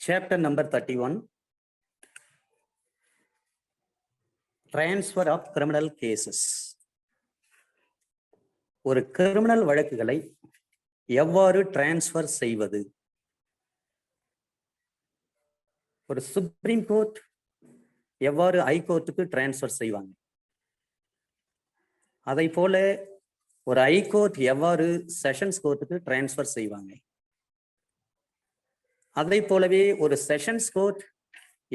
Chapter number 31, Transfer of Criminal Cases. ஒரு criminal வழக்குகளை எவ்வாறு டிரான்ஸ்ஃபர் செய்வது? ஒரு சுப்ரீம் கோர்ட் எவ்வாறு ஹைகோர்ட்டுக்கு டிரான்ஸ்ஃபர் செய்வாங்க, அதை போல ஒரு ஹைகோர்ட் எவ்வாறு செஷன்ஸ் கோர்ட்டுக்கு டிரான்ஸ்ஃபர் செய்வாங்க, அதை போலவே ஒரு செஷன்ஸ் கோர்ட்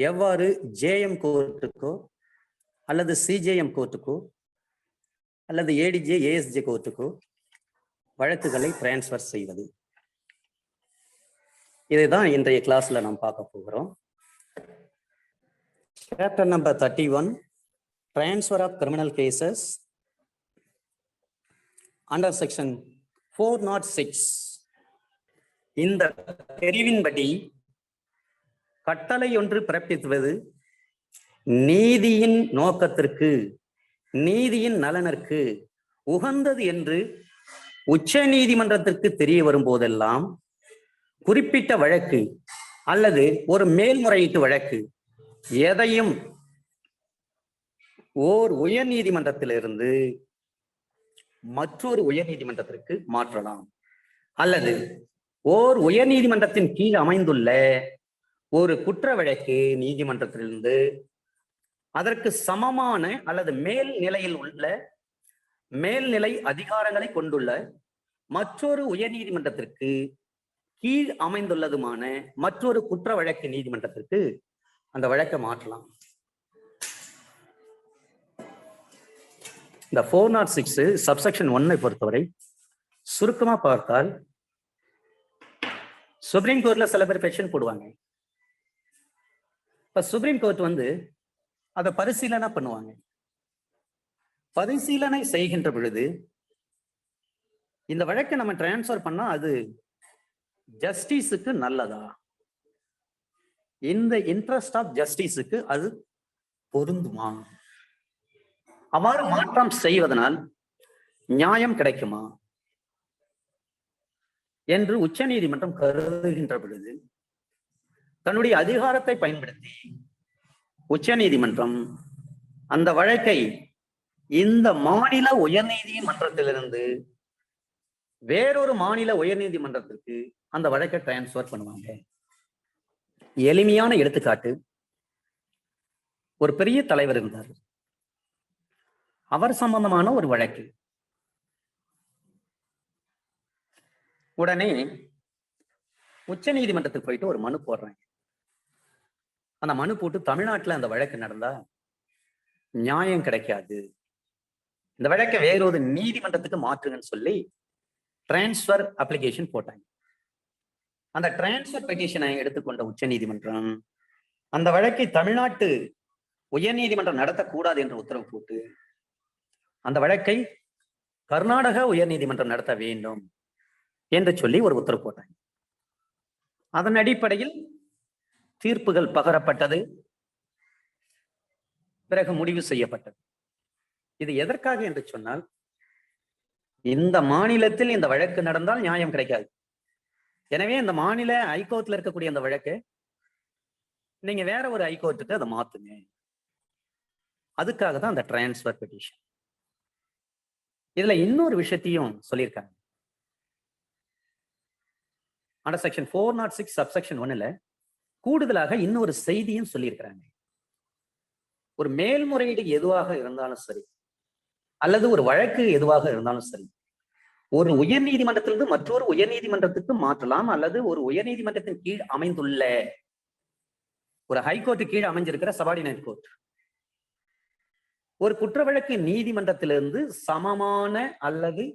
எவ்வாறு ஜேஎம் கோர்ட்டுக்கோ அல்லது சிஜேஎம் கோர்ட்டுக்கோ அல்லது ஏடிஜே ஏஎஸ்ஜே கோர்ட்டுக்கோ வழக்குகளை டிரான்ஸ்ஃபர் செய்வது. இதுதான் இன்றைய கிளாஸ்ல நாம் பார்க்க போகிறோம். Chapter number 31, Transfer of Criminal Cases, under section 406. இந்த பிரிவின்படி கட்டளை ஒன்று பிறப்பித்துவது நீதியின் நோக்கத்திற்கு, நீதியின் நலனிற்கு உகந்தது என்று உச்ச நீதிமன்றத்திற்கு தெரிய வரும் போதெல்லாம் குறிப்பிட்ட வழக்கு அல்லது ஒரு மேல்முறையீட்டு வழக்கு எதையும் ஓர் உயர் நீதிமன்றத்திலிருந்து மற்றொரு உயர் நீதிமன்றத்திற்கு மாற்றலாம், அல்லது ஓர் உயர் நீதிமன்றத்தின் கீழ் அமைந்துள்ள ஒரு குற்ற வழக்கு நீதிமன்றத்திலிருந்து அதற்கு சமமான அல்லது மேல் நிலையில் உள்ள மேல்நிலை அதிகாரங்களை கொண்டுள்ள மற்றொரு உயர் நீதிமன்றத்திற்கு கீழ் அமைந்துள்ளதுமான மற்றொரு குற்ற வழக்கு நீதிமன்றத்திற்கு அந்த வழக்கை மாற்றலாம். இந்த 406 சப்செக்ஷன் 1 பொறுத்தவரை சுருக்கமா பார்த்தால், சுப்ரீம் கோர்ட்ல சில பேர் பெட்டிஷன் போடுவாங்க. இப்ப சுப்ரீம் கோர்ட் அதை பரிசீலனை பண்ணுவாங்க. பரிசீலனை செய்கின்ற பொழுது இந்த வழக்கை நம்ம டிரான்ஸ்ஃபர் பண்ணா அது ஜஸ்டிஸுக்கு நல்லதா, இந்த இன்ட்ரெஸ்ட் ஆஃப் ஜஸ்டிஸுக்கு அது பொருந்துமா, அவ்வாறு மாற்றம் செய்வதனால் நியாயம் கிடைக்குமா என்று உச்ச நீதிமன்றம் கருதுகின்ற பொழுது தன்னுடைய அதிகாரத்தை பயன்படுத்தி உச்ச நீதிமன்றம் அந்த வழக்கை இந்த மாநில உயர்நீதிமன்றத்திலிருந்து வேறொரு மாநில உயர்நீதிமன்றத்திற்கு அந்த வழக்கை டிரான்ஸ்ஃபர் பண்ணுவாங்க. எளிமையான எடுத்துக்காட்டு, ஒரு பெரிய தலைவர் இருந்தார், அவர் சம்பந்தமான ஒரு வழக்கு. உடனே உச்ச நீதிமன்றத்துக்கு போயிட்டு ஒரு மனு போடுறாங்க. அந்த மனு போட்டு தமிழ்நாட்டுல அந்த வழக்கு நடந்தா நியாயம் கிடைக்காது, இந்த வழக்கை வேறொரு நீதிமன்றத்துக்கு மாற்றுங்கன்னு சொல்லி டிரான்ஸ்ஃபர் அப்ளிகேஷன் போட்டாங்க. அந்த டிரான்ஸ்ஃபர் பெட்டிஷனை எடுத்துக்கொண்ட உச்ச நீதிமன்றம் அந்த வழக்கை தமிழ்நாட்டு உயர் நீதிமன்றம் நடத்தக்கூடாது என்று உத்தரவு போட்டு அந்த வழக்கை கர்நாடக உயர் நீதிமன்றம் நடத்த வேண்டும் என்று சொல்லி ஒரு உத்தரவு போட்டாங்க. அதன் அடிப்படையில் தீர்ப்புகள் பகரப்பட்டது, பிறகு முடிவு செய்யப்பட்டது. இது எதற்காக என்று சொன்னால், இந்த மாநிலத்தில் இந்த வழக்கு நடந்தால் நியாயம் கிடைக்காது, எனவே இந்த மாநில ஹைகோர்ட்ல இருக்கக்கூடிய அந்த வழக்கு நீங்க வேற ஒரு ஹைகோர்ட்டுக்கு அதை மாத்துங்க. அதுக்காக தான் அந்த டிரான்ஸ்ஃபர் பெட்டிஷன். இதுல இன்னொரு விஷயத்தையும் சொல்லியிருக்காங்க. அண்டர் செக்ஷன் 406 சப்செக்ஷன் 1 கூடுதலாக இன்னொரு செய்தியும் சொல்லியிருக்கிறாங்க. ஒரு மேல்முறையீடு எதுவாக இருந்தாலும் சரி, அல்லது ஒரு வழக்கு எதுவாக இருந்தாலும் சரி, ஒரு உயர் நீதிமன்றத்திலிருந்து மற்றொரு உயர் நீதிமன்றத்துக்கு மாற்றலாம், அல்லது ஒரு உயர் நீதிமன்றத்தின் கீழ் அமைந்துள்ள ஒரு ஹைகோர்ட்டு கீழ் அமைஞ்சிருக்கிற சபார்டினேட் கோர்ட் ஒரு குற்ற வழக்கு நீதிமன்றத்திலிருந்து சமமான அல்லது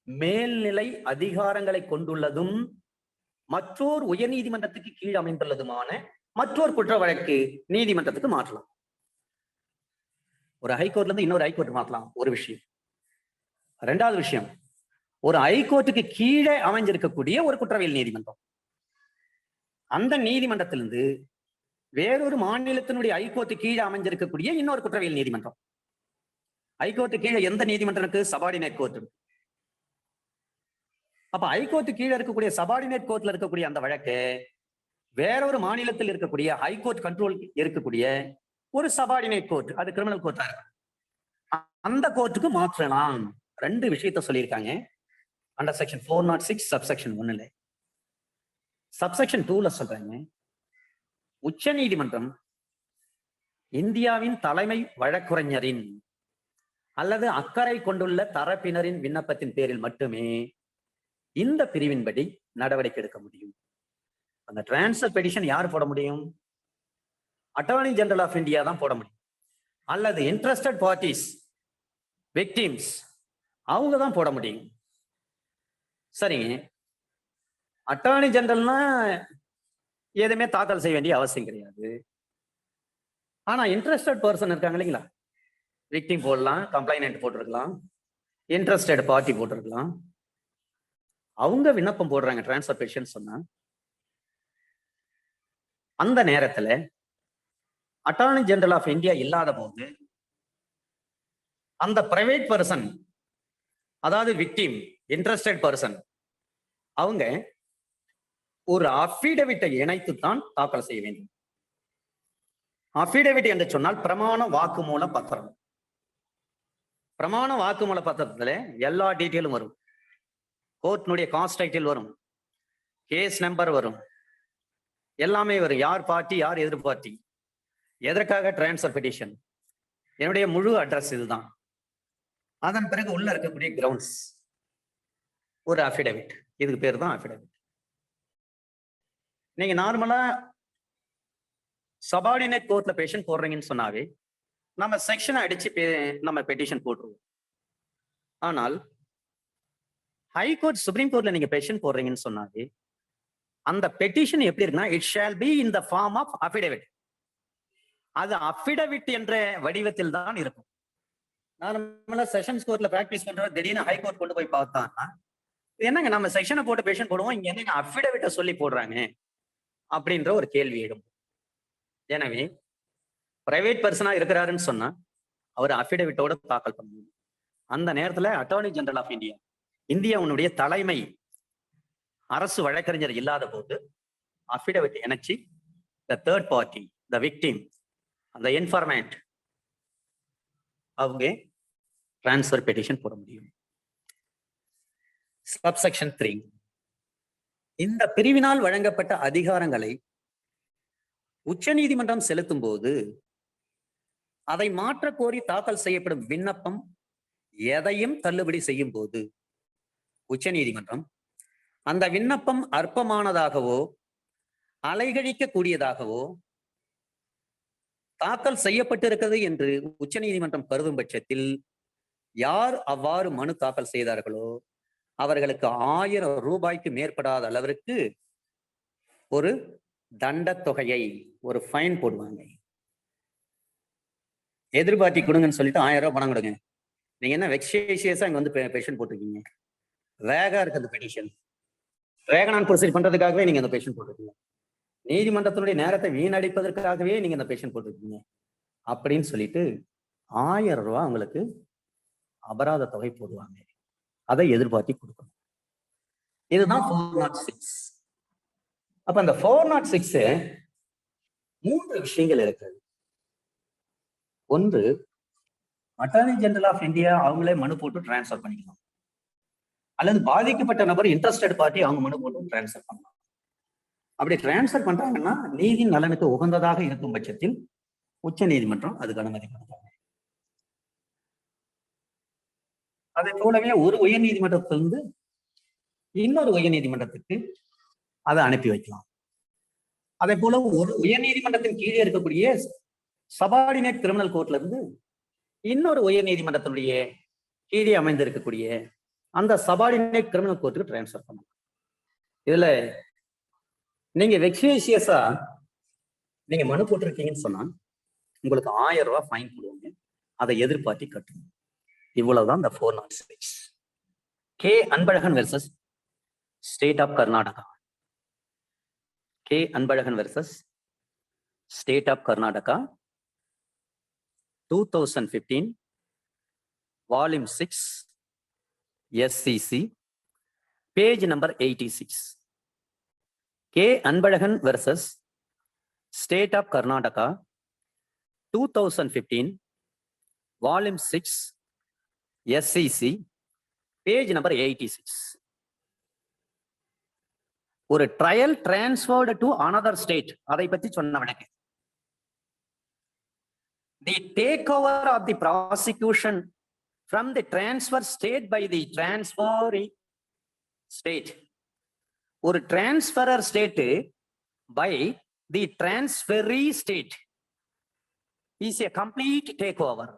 மேல்நிலை அதிகாரங்களை கொண்டுள்ளதும் மற்றொரு உயர் நீதிமன்றத்துக்கு கீழ் அமைந்துள்ளதுமான மற்றொரு குற்ற வழக்கு நீதிமன்றத்துக்கு மாற்றலாம். ஒரு ஹைகோர்ட்ல இருந்து இன்னொரு ஹைகோர்ட் மாற்றலாம், ஒரு விஷயம். ரெண்டாவது விஷயம், ஒரு ஹைகோர்ட்டுக்கு கீழே அமைஞ்சிருக்கக்கூடிய ஒரு குற்றவியல் நீதிமன்றம், அந்த நீதிமன்றத்திலிருந்து வேறொரு மாநிலத்தினுடைய ஹைகோர்ட்டு கீழே அமைஞ்சிருக்கக்கூடிய இன்னொரு குற்றவியல் நீதிமன்றம். ஹைகோர்ட்டு கீழே எந்த நீதிமன்றம் இருக்கு? Subordinate court. அப்ப ஹைகோர்ட்டு கீழே இருக்கக்கூடிய சபார்டினேட் கோர்ட்ல இருக்கக்கூடிய அந்த வழக்கு வேற ஒரு மாநிலத்தில் இருக்கக்கூடிய ஹைகோர்ட் கண்ட்ரோல் இருக்கக்கூடிய ஒரு சபார்டினேட் கோர்ட், அது கிரிமினல் கோர்ட்டா இருக்கும், அந்த கோர்ட்டுக்கு மாற்றலாம். 2 விஷயத்த சொல்லியிருக்காங்க அண்டர் செக்ஷன் 406 சப்செக்ஷன் 1ல. சப்செக்ஷன் 2ல சொல்றாங்க, உச்ச நீதிமன்றம் இந்தியாவின் தலைமை வழக்குரைஞரின் அல்லது அக்கறை கொண்டுள்ள தரப்பினரின் விண்ணப்பத்தின் பேரில் மட்டுமே இந்த பிரிவின்படி நடவடிக்கை எடுக்க முடியும். அந்த டிரான்ஸ்ஃபர் பெட்டிஷன் யார் போட முடியும்? அட்டார்னி ஜெனரல் ஆஃப் இந்தியா தான் போட முடியும். அல்லது இன்ட்ரெஸ்டட் பார்ட்டிஸ், விக்டிம்ஸ், அவங்க தான் போட முடியும். சரிங்க, அட்டார்னி ஜெனரல்னா எதுவுமே தாக்கல் செய்ய வேண்டிய அவசியம் கிடையாது. ஆனா இன்ட்ரெஸ்டட் பர்சன் இருக்காங்க இல்லைங்களா, விக்டிம் போடலாம், கம்ப்ளைனன்ட் போட்டிருக்கலாம், இன்ட்ரெஸ்டட் பார்ட்டி போட்டிருக்கலாம். அவங்க விண்ணப்பம் போடுறாங்க டிரான்ஸ்ஃபர் பெட்டிஷன் சொன்னா, அந்த நேரத்துல அட்டார்னி ஜெனரல் ஆஃப் இந்தியா இல்லாத போது அந்த பிரைவேட் பர்சன், அதாவது விக்டிம், இன்ட்ரெஸ்டட் பர்சன், அவங்க ஒரு அஃபிடவிட்டை இணைத்து தான் தாக்கல் செய்ய வேண்டும். அஃபிடவிட் என்று சொன்னால் பிரமாண வாக்குமூல பத்திரம். பிரமாண வாக்குமூல பத்திரத்துல எல்லா டீட்டெயிலும் வரும். கோர்ட்டினுடைய காஸ்ட் டைட்டில் வரும், கேஸ் நம்பர் வரும், எல்லாமே வரும். யார் பார்ட்டி, யார் எதிர் பார்ட்டி, எதற்காக டிரான்ஸ்ஃபர் பெட்டிஷன், என்னுடைய முழு அட்ரஸ் இதுதான். அதன் பிறகு உள்ள இருக்கக்கூடிய கிரவுண்ட்ஸ், ஒரு அஃபிடவிட். இதுக்கு பேர் தான் அஃபிடவிட். நீங்க நார்மலா சபார்டினேட் கோர்ட்ல பெட்டிஷன் போடுறீங்கன்னு சொன்னாவே நம்ம செக்ஷனை அடிச்சு நம்ம பெட்டிஷன் போட்டுருவோம். ஆனால் ஹைகோர்ட், சுப்ரீம் கோர்ட்ல நீங்க பெட்டிஷன் போடுறீங்கன்னு சொன்னாவே அந்த பெட்டிஷன் எப்படி இருக்குன்னா, it shall be in the form of affidavit. அது அஃபிடவிட் என்ற வடிவத்தில் தான் இருக்கும். நார்மலா செஷன்ஸ் கோர்ட்ல பிராக்டிஸ் பண்ற திடீர்னு ஹைகோர்ட் கொண்டு போய் பார்த்தாங்கன்னா, என்னங்க நம்ம செக்ஷனை போட்டு பெட்டிஷன் போடுவோம், இங்க என்னங்க அஃபிடவிட்ட சொல்லி போடுறாங்க அப்படின்ற ஒரு கேள்வி எழும். எனவே பிரைவேட் பர்சனா இருக்கிறாருன்னு சொன்னா அவர் அஃபிடவிட்டோட தாக்கல் பண்ணுவோம். அந்த நேரத்துல அட்டார்னி ஜெனரல் ஆஃப் இந்தியா, இந்தியாவுடைய தலைமை அரசு வழக்கறிஞர் இல்லாத போது அஃபிடவிட் இணைச்சி the third party, the victim, அந்த இன்ஃபர்மேண்ட், அவங்க டிரான்ஸ்ஃபர் பெட்டிஷன் போட முடியும். சப்செக்ஷன் 3, இந்த பிரிவினால் வழங்கப்பட்ட அதிகாரங்களை உச்ச நீதிமன்றம் செலுத்தும் போது அதை மாற்ற கோரி தாக்கல் செய்யப்படும் விண்ணப்பம் எதையும் தள்ளுபடி செய்யும் போது உச்ச நீதிமன்றம் அந்த விண்ணப்பம் அற்பமானதாகவோ அலைகழிக்க கூடியதாகவோ தாக்கல் செய்யப்பட்டிருக்கிறது என்று உச்ச நீதிமன்றம் கருதும் பட்சத்தில் யார் அவ்வாறு மனு தாக்கல் செய்தார்களோ அவர்களுக்கு 1000 ரூபாய்க்கு மேற்படாத அளவிற்கு ஒரு தண்ட தொகையை, ஒரு ஃபைன் போடுவாங்க. எதிர்பார்த்தி கொடுங்கன்னு சொல்லிட்டு 1000 ரூபாய் பணம் கொடுங்க. நீங்க என்ன வெக்ஸேஷியஸா இங்க வந்து பெட்டிஷன் போட்டிருக்கீங்க, வேகா இருக்கு அந்த பெட்டிஷன், வேகனான் ப்ரொசீட் பண்றதுக்காகவே நீங்க அந்த பெட்டிஷன் போட்டிருக்கீங்க, நீதிமன்றத்தினுடைய நேரத்தை வீணடிப்பதற்காகவே நீங்க அந்த பெட்டிஷன் போட்டிருக்கீங்க அப்படின்னு சொல்லிட்டு 1000 ரூபாய் அவங்களுக்கு அபராத தொகை போடுவாங்க. அதை எதிர்பார்த்தி கொடுக்கணும். இதுதான் 406. அப்ப அந்த 406 3 விஷயங்கள் இருக்குது. ஒன்று, அட்டார்னி ஜெனரல் ஆஃப் இந்தியா அவங்களே மனு போட்டு டிரான்ஸ்ஃபர் பண்ணிக்கலாம், அல்லது பாதிக்கப்பட்ட நபர் இன்ட்ரெஸ்டட் பார்ட்டி அவங்க மனு போட்டு டிரான்ஸ்ஃபர் பண்ணலாம். அப்படி டிரான்ஸ்ஃபர் பண்றாங்கன்னா நீதி நலனுக்கு உகந்ததாக இருக்கும் பட்சத்தில் உச்ச நீதிமன்றம் அதுக்கு அனுமதி கொடுத்தாங்க. அதே போலவே ஒரு உயர் நீதிமன்றத்திலிருந்து இன்னொரு உயர் நீதிமன்றத்துக்கு அதை அனுப்பி வைக்கலாம். அதே போல ஒரு உயர் நீதிமன்றத்தின் கீழே இருக்கக்கூடிய சபார்டினேட் கிரிமினல் கோர்ட்ல இருந்து இன்னொரு உயர் நீதிமன்றத்தினுடைய கீழே அமைந்திருக்கக்கூடிய அந்த சபார்டினேட் கிரிமினல் கோர்ட்டுக்கு டிரான்ஸ்ஃபர் பண்ணலாம். இதுல நீங்க வெக்ஸேஷியஸா நீங்க மனு போட்டிருக்கீங்கன்னு சொன்னா உங்களுக்கு 1000 ரூபாய் ஃபைன் போடுவாங்க, அதை எதிர்பார்த்தி கட்டணும். இவ்வளவுதான் இந்த 406. K Anbazhagan versus state of Karnataka. K Anbazhagan versus state of Karnataka 2015 volume 6 SCC page number 86. K Anbazhagan versus State of Karnataka, 2015, Volume 6, SCC, page number 86. ஒரு trial transferred to another state, அதை பத்தி சொன்ன வழக்கு. The take over of the prosecution from the transfer state by the transferee state. ஒரு transferor state by the transferee state is a complete take over.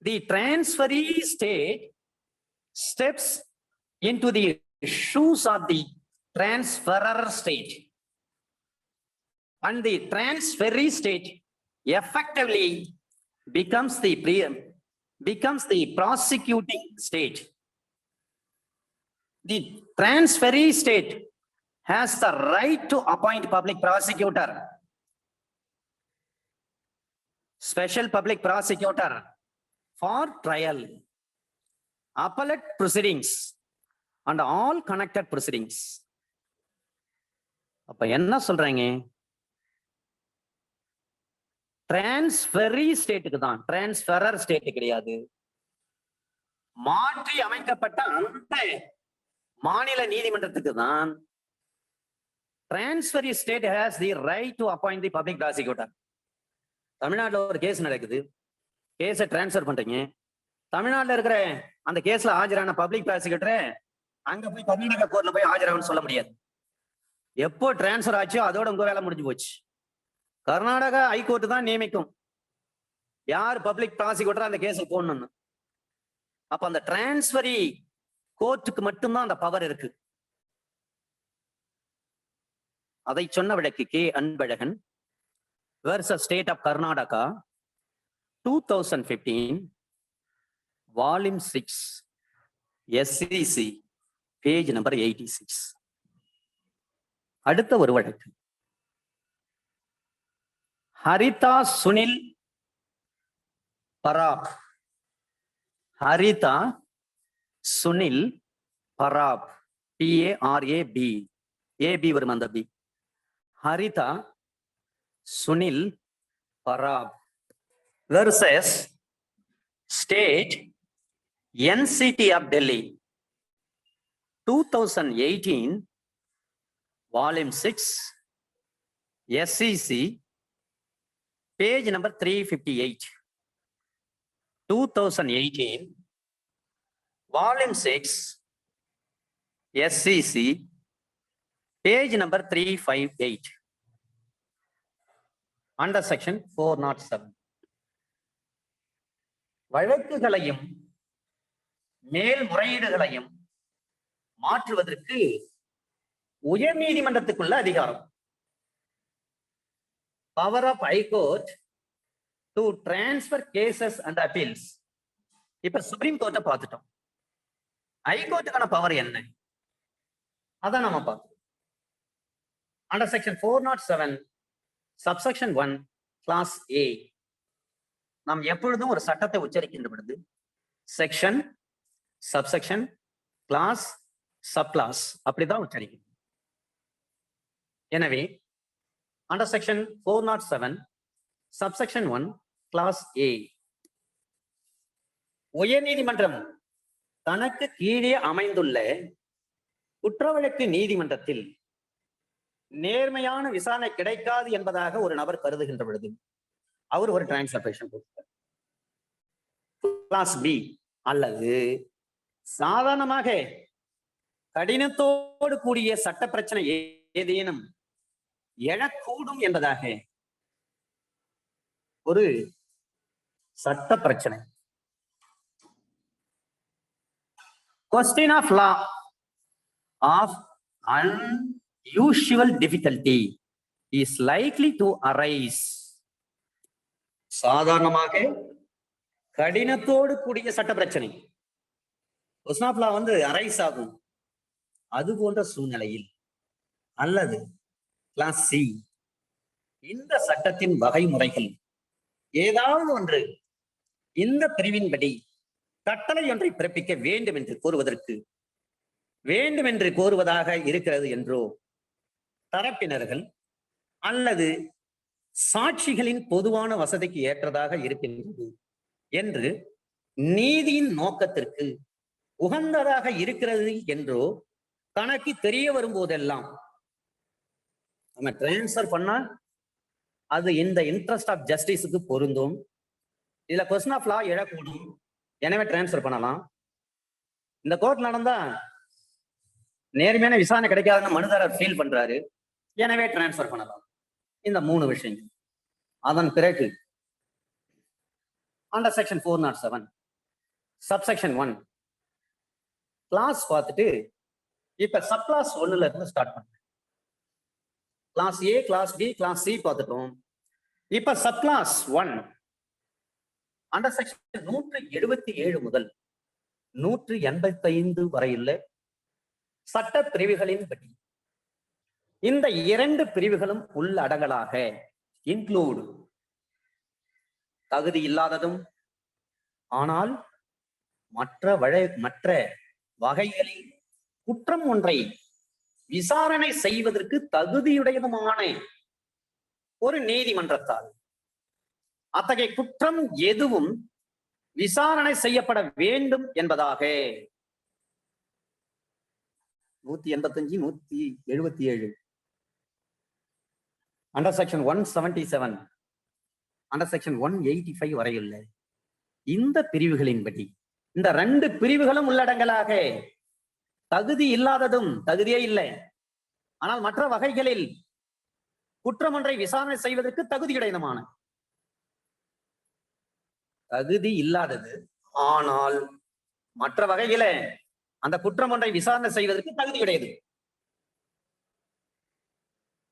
The transferee state steps into the shoes of the transferor state, and the transferee state effectively becomes the prosecuting state. The transferee state has the right to appoint public prosecutor, special public prosecutor for trial, appellate proceedings and all connected proceedings. அப்ப என்ன சொல்றாங்க? டிரான்ஸ்ஃபரி ஸ்டேட்டுக்கு தான், டிரான்ஸ்ஃபரர் state கிடையாது. மாற்றி அமைக்கப்பட்ட அந்த மாநில நீதிமன்றத்துக்கு தான் transferee state has the right to appoint the public prosecutor. தமிழ்நாட்டில் ஒரு கேஸ் நடக்குது, கேஸை டிரான்ஸ்ஃபர் பண்றீங்க. தமிழ்நாட்டில் இருக்கிற அந்த கேஸ்ல ஆஜரான பப்ளிக் ப்ராசிக்யூட்டரை அங்க போய் கர்நாடகா கோர்ட்ல போய் ஆஜராகணும்னு சொல்ல முடியாது. எப்போ டிரான்ஸ்பர் ஆச்சோ அதோட உங்க வேலை முடிஞ்சு போச்சு. கர்நாடகா ஹைகோர்ட் தான் நியமிக்கும் யார் பப்ளிக் ப்ராசிக்யூட்டர் அந்த கேஸை போடணும்னு. அப்ப அந்த டிரான்ஸ்பரி கோர்ட்டுக்கு மட்டும்தான் அந்த பவர் இருக்கு. அதை சொன்ன வழக்கு K Anbazhagan versus state of Karnataka, 2015, Volume 6, SCC, page number 86. அடுத்த ஒரு வழக்கு ஹரிதா சுனில் பராப். ஹரிதா சுனில் பராப், PARAB, AB வரும் அந்த B. Haritha Sunil பராப் versus State NCT of Delhi, 2018, Volume 6, SCC, page number 358. 2018, Volume 6, SCC, page number 358. Under section 407. வழக்குகளையும் மேல்முறையீடுகளையும் மாற்றுவதற்கு உயர் நீதிமன்றத்துக்குள்ள அதிகாரம். Power of high court to transfer cases and appeals. இப்ப சுப்ரீம் கோர்ட்டை பார்த்துட்டோம். ஹைகோர்ட்டுக்கான பவர் என்ன அதான் நம்ம பார்த்தோம். Under section 407, subsection 1, class A. நாம் எப்பொழுதும் ஒரு சட்டத்தை உச்சரிக்கின்ற பொழுது செக்ஷன், சப்செக்ஷன், கிளாஸ், சப்கிளாஸ் அப்படிதான் உச்சரிக்கணும். எனவே under section 407, subsection 1, class A, உயர்நீதிமன்றம் தனக்கு கீழே அமைந்துள்ள குற்றவழக்கு நீதிமன்றத்தில் நேர்மையான விசாரணை கிடைக்காது என்பதாக ஒரு நபர் கருதுகின்ற பொழுது அவர் ஒரு டிரான்ஸ்ஃபர் கொடுத்தார். கிளாஸ் பி அல்லது சாதாரணமாக கடினத்தோடு கூடிய சட்ட பிரச்சனை ஏதேனும் எழக்கூடும் என்பதாக ஒரு சட்ட பிரச்சனை, question of law of unusual difficulty is likely to arise. சாதாரணமாக கடினத்தோடு கூடிய சட்ட பிரச்சனை question of law அரைஸ் ஆகும். அது போன்ற சூழ்நிலையில் அல்லது கிளாஸ் சி, இந்த சட்டத்தின் வகைமுறைகள் ஏதாவது ஒன்று இந்த பிரிவின்படி கட்டளை ஒன்றை பிறப்பிக்க வேண்டும் என்று கோருவதாக இருக்கிறது என்றோ தரப்பினர்கள் அல்லது சாட்சிகளின் பொதுவான வசதிக்கு ஏற்றதாக இருக்கின்றது என்று நீதியின் நோக்கத்திற்கு உகந்ததாக இருக்கிறது என்றோ தனக்கு தெரிய வரும்போதெல்லாம் நம்ம டிரான்ஸ்பர் பண்ணா அது இந்த இன்ட்ரெஸ்ட் ஆஃப் ஜஸ்டிஸுக்கு பொருந்தும். இதுல கொஸ்டின் ஆஃப் லா எழக்கூடும், எனவே டிரான்ஸ்பர் பண்ணலாம். இந்த கோர்ட் நடந்தா நேர்மையான விசாரணை கிடைக்காதுன்னு மனுதாரர் ஃபீல் பண்றாரு, எனவே டிரான்ஸ்பர் பண்ணலாம். இந்த 3 விஷயங்கள். அதன் பிறகு அண்டர் செக்ஷன் 407 சப்செக்ஷன் 1 கிளாஸ் பார்த்துட்டு இப்ப சப் கிளாஸ் 1ல இருந்து ஸ்டார்ட் பண்றேன். Class A, clause B, class C பார்த்துட்டோம். இப்ப சப் கிளாஸ் 1 அண்டர் செக்ஷன் 177 முதல் 185 வரையுள்ள சட்ட பிரிவுகளின் படி இந்த 2 பிரிவுகளும் உள்ளடங்கலாக இன்க்ளூட் தகுதி இல்லாததும் ஆனால் மற்ற வகைகளில் குற்றம் ஒன்றை விசாரணை செய்வதற்கு தகுதியுடையதுமான ஒரு நீதிமன்றத்தால் அத்தகைய குற்றம் எதுவும் விசாரணை செய்யப்பட வேண்டும் என்பதாக 185, 177 அண்டர் செக்ஷன் 177 அண்டர் செக்ஷன் 185 வரையுள்ள இந்த பிரிவுகளின்படி இந்த 2 பிரிவுகளும் உள்ளடங்கலாக தகுதி இல்லாததும், தகுதியே இல்லை ஆனால் மற்ற வகைகளில் குற்றம் ஒன்றை விசாரணை செய்வதற்கு தகுதியுடையதுமான, தகுதி இல்லாதது ஆனால் மற்ற வகையில அந்த குற்றம் ஒன்றை விசாரணை செய்வதற்கு தகுதியுடையது.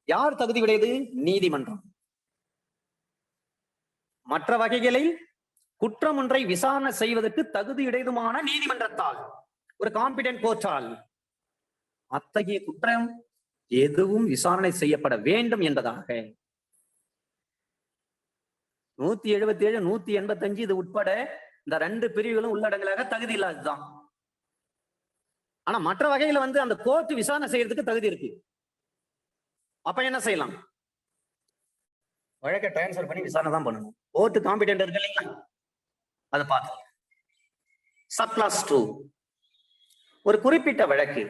யார் தகுதியுடையது? நீதிமன்றம். மற்ற வகைகளில் குற்றம் ஒன்றை விசாரணை செய்வதற்கு தகுதியுடையதுமான நீதிமன்றத்தால், ஒரு காம்பிடென்ட் கோர்ட்டால் அத்தகைய குற்றம் எதுவும் விசாரணை செய்யப்பட வேண்டும் என்பதாக 177, 185 இது உட்பட இந்த 2 பிரிவுகளும் உள்ளடங்கலாக தகுதி இல்லாததுதான். ஆனா மற்ற வகையில அந்த கோர்ட் விசாரணை செய்யறதுக்கு தகுதி இருக்கு. அப்ப என்ன செய்யலாம்? வழக்கை டிரான்ஸ்பர் பண்ணி விசாரணை தான் பண்ணணும். கோர்ட் காம்பிடென்ட் இருக்கு இல்லைங்களா, அதை பார்த்து. சப் கிளாஸ் 2 ஒரு குறிப்பிட்ட வழக்கு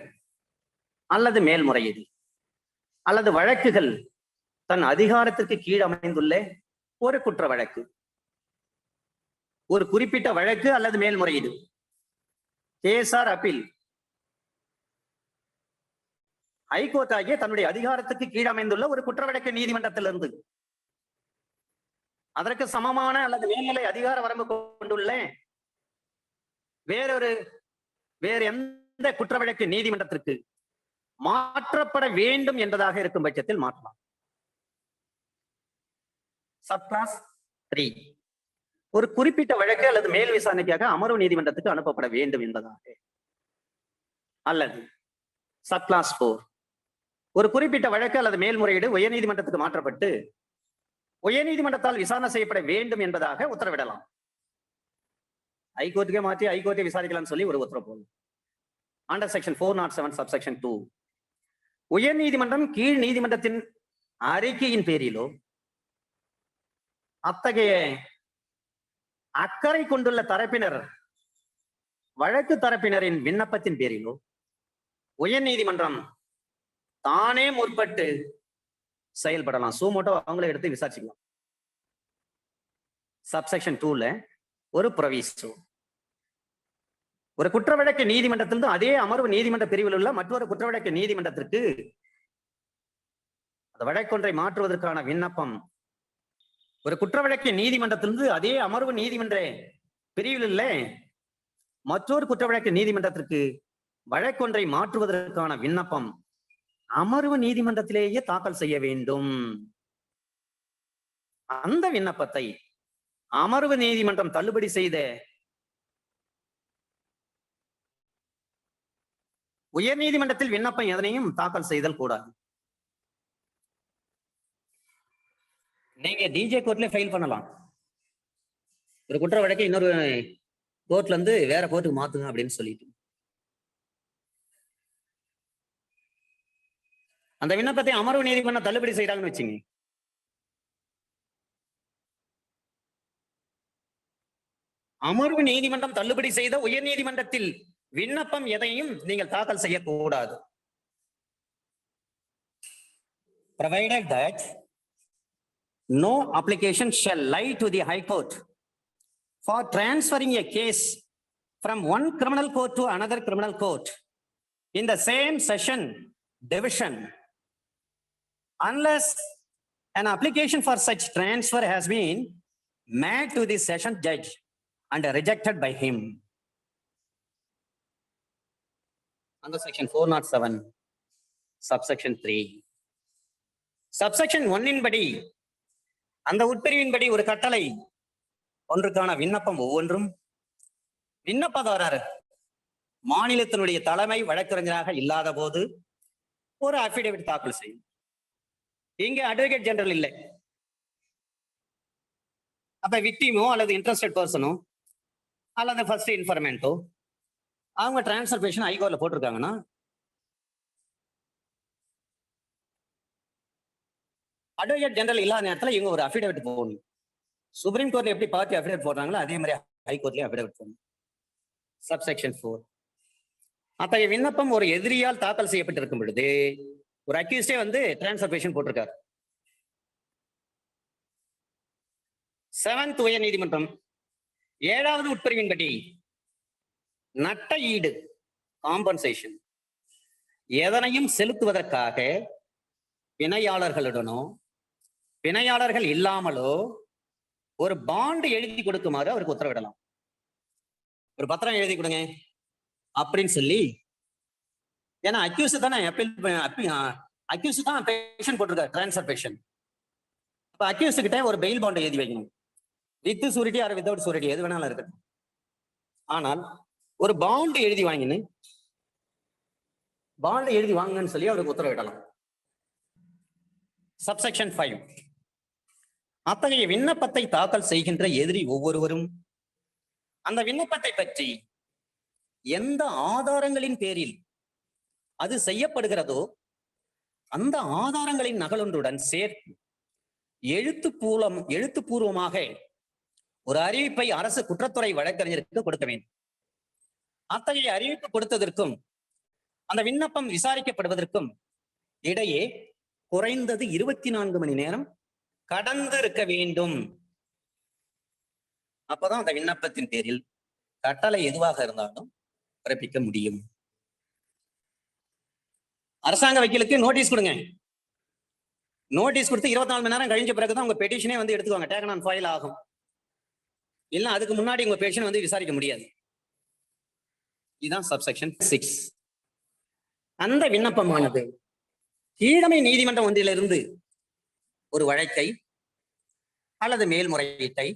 அல்லது மேல்முறையீடு அல்லது வழக்குகள் தன் அதிகாரத்திற்கு கீழ் அமைந்துள்ள ஒரு குற்ற வழக்கு, ஒரு குறிப்பிட்ட வழக்கு அல்லது மேல்முறையீடு, கேஸ் ஆர் அப்பீல், ஹைகோர்ட் ஆகிய தன்னுடைய அதிகாரத்துக்கு கீழ் அமைந்துள்ள ஒரு குற்ற வழக்கு நீதிமன்றத்திலிருந்து அதற்கு சமமான அல்லது மேல்நிலை அதிகார வரம்பு கொண்டுள்ள வேறு எந்த குற்ற வழக்கு நீதிமன்றத்திற்கு மாற்றப்பட வேண்டும் என்பதாக இருக்கும் பட்சத்தில் மாற்றலாம். சப் கிளாஸ் 3 ஒரு குறிப்பிட்ட வழக்கு அல்லது மேல் விசாரணைக்காக அமர்வு நீதிமன்றத்துக்கு அனுப்பப்பட வேண்டும் என்பதாக. அல்லது சப் கிளாஸ் 4 ஒரு குறிப்பிட்ட வழக்கு அல்லது மேல்முறையீடு உயர்நீதிமன்றத்துக்கு மாற்றப்பட்டு உயர்நீதிமன்றத்தால் விசாரணை செய்யப்பட வேண்டும் என்பதாக உத்தரவிடலாம். ஹைகோர்ட்டுக்கே மாற்றி ஹைகோர்ட்டை விசாரிக்கலாம் சொல்லி ஒரு உத்தரவு போகும். அண்டர் செக்ஷன் 407 சப்செக்ஷன் 2 உயர் நீதிமன்றம் கீழ் நீதிமன்றத்தின் அறிக்கையின் பேரிலோ அத்தகைய அக்கறை கொண்டுள்ள தரப்பினர் வழக்கு தரப்பினரின் விண்ணப்பத்தின் பேரிலோ உயர் நீதிமன்றம் தானே முற்பட்டு செயல்படலாம். சூமோட்டோ அவங்களே எடுத்து விசாரிச்சுக்கலாம். சப்செக்ஷன் 2ல ஒரு ப்ரொவிசோ ஒரு குற்ற வழக்கு நீதிமன்றத்திலிருந்து அதே அமர்வு நீதிமன்ற பிரிவில் உள்ள மற்றொரு குற்ற வழக்கு நீதிமன்றத்திற்கு அந்த வழக்கொன்றை மாற்றுவதற்கான விண்ணப்பம் ஒரு குற்ற வழக்கு நீதிமன்றத்திலிருந்து அதே அமர்வு நீதிமன்ற பிரிவில் உள்ள மற்றொரு குற்ற வழக்கு நீதிமன்றத்திற்கு வழக்கொன்றை மாற்றுவதற்கான விண்ணப்பம் அமர்வு நீதிமன்றத்திலேயே தாக்கல் செய்ய வேண்டும். அந்த விண்ணப்பத்தை அமர்வு நீதிமன்றம் தள்ளுபடி செய்த உயர் நீதிமன்றத்தில் விண்ணப்பம் எதனையும் தாக்கல் செய்தல் கூடாது. நீங்க டிஜே கோர்ட்ல ஃபைல் பண்ணலாம். ஒரு குற்ற வழக்கை இன்னொரு கோர்ட்ல இருந்து வேற கோர்ட்டுக்கு மாத்துங்க அப்படின்னு சொல்லிட்டு. அந்த விண்ணப்பத்தை அமர்வு நீதிமன்றம் தள்ளுபடி செய்யறாங்கன்னு வச்சுங்க. அமர்வு நீதிமன்றம் தள்ளுபடி செய்த உயர் நீதிமன்றத்தில் விண்ணப்பம் எதையும் நீங்கள் தாக்கல் செய்யக்கூடாது. Provided that no application shall lie to the High Court for transferring a case from one criminal court to another criminal court in the same session division unless an application for such transfer has been made to the session judge and rejected by him. Under section 407, subsection 3. Subsection 1 இன் படி அந்த உட்பிரிவின்படி ஒரு கட்டளை ஒன்றுக்கான விண்ணப்பம் ஒவ்வொன்றும் விண்ணப்பதாரர் மாநிலத்தினுடைய தலைமை வழக்கறிஞராக இல்லாத போது ஒரு அபிடேவிட் தாக்கல் செய்யும். இங்க அட்வொகேட் ஜெனரல் இல்லை. அப்ப விக்டிமோ அல்லது இன்ட்ரெஸ்டட் பர்சனோ அல்லது ஃபர்ஸ்ட் இன்ஃபர்மெண்டோ அவங்க டிரான்ஸ்ஃபர் பெட்டிஷன் ஹைகோர்ட்ல போட்டிருக்காங்கன்னா அட்வொகேட் ஜெனரல் இல்லாத நேரத்தில் இவங்க ஒரு அபிடேவிட் போடணும். சுப்ரீம் கோர்ட்ல எப்படி பார்ட்டி அபிடேவிட் போடுறாங்களோ அதே மாதிரி ஹைகோர்ட்லயும் அபிடேவிட் போடணும். சப்செக்ஷன் 4. அத்தகைய விண்ணப்பம் ஒரு எதிரியால் தாக்கல் செய்யப்பட்டிருக்கும் பொழுது ஒரு அக்யூஸ்டே வந்து டிரான்ஸ்ஃபர் பெட்டிஷன் போட்டிருக்காரு. 7th உயர் நீதிமன்றம் 7வது உட்பிரிவின்படி நட்ட ஈடு காம்பன்சேஷன் எதனையும் செலுத்துவதற்காக பிணையாளர்களுடனோ பிணையாளர்கள் இல்லாமலோ ஒரு பாண்டு எழுதி கொடுக்குமாறு அவருக்கு உத்தரவிடலாம். ஒரு பத்திரம் எழுதி கொடுங்க அப்படின்னு சொல்லி, ஏன்னா அக்யூஸ் தானே அக்யூஸ் தான் பெட்டிஷன் போட்டிருக்காரு டிரான்ஸ்ஃபர் பெட்டிஷன். அப்ப அக்யூஸ் கிட்ட ஒரு பெயில் பாண்டை எழுதி வைக்கணும். With surety R without surety எது வேணாலும் இருக்கட்டும். ஆனால் ஒரு பாண்டு எழுதி வாங்கின்னு பாண்டு எழுதி வாங்கன்னு சொல்லி அவருக்கு உத்தரவிடலாம். சப்செக்ஷன் 5. அத்தகைய விண்ணப்பத்தை தாக்கல் செய்கின்ற எதிரி ஒவ்வொருவரும் அந்த விண்ணப்பத்தை பற்றி எந்த ஆதாரங்களின் பேரில் அது செய்யப்படுகிறதோ அந்த ஆதாரங்களின் நகலொன்றுடன் சேர்த்து எழுத்துப்பூர்வமாக ஒரு அறிவிப்பை அரசு குற்றத்துறை வழக்கறிஞருக்கு கொடுக்க வேண்டும். அத்தகைய அறிவிப்பு கொடுத்ததற்கும் அந்த விண்ணப்பம் விசாரிக்கப்படுவதற்கும் இடையே குறைந்தது 24 மணி நேரம் கடந்து இருக்க வேண்டும். அப்பதான் அந்த விண்ணப்பத்தின் பேரில் கட்டளை எதுவாக இருந்தாலும் பிறப்பிக்க முடியும். அரசாங்க வக்கீலுக்கு நோட்டீஸ் கொடுங்க. நோட்டீஸ் கொடுத்து 24 மணி நேரம் கழிஞ்ச பிறகுதான் உங்க பெட்டிஷனே வந்து எடுத்துக்கோங்க, டேக்கன் ஆன் ஃபைல் ஆகும். இல்ல அதுக்கு முன்னாடி உங்க பெட்டிஷன் வந்து விசாரிக்க முடியாது. இதுதான் சப்செக்ஷன் 6. அந்த விண்ணப்பமானது கீழமை நீதிமன்றம் ஒன்றிலிருந்து ஒரு வழக்கை அல்லது மேல்முறையீட்டை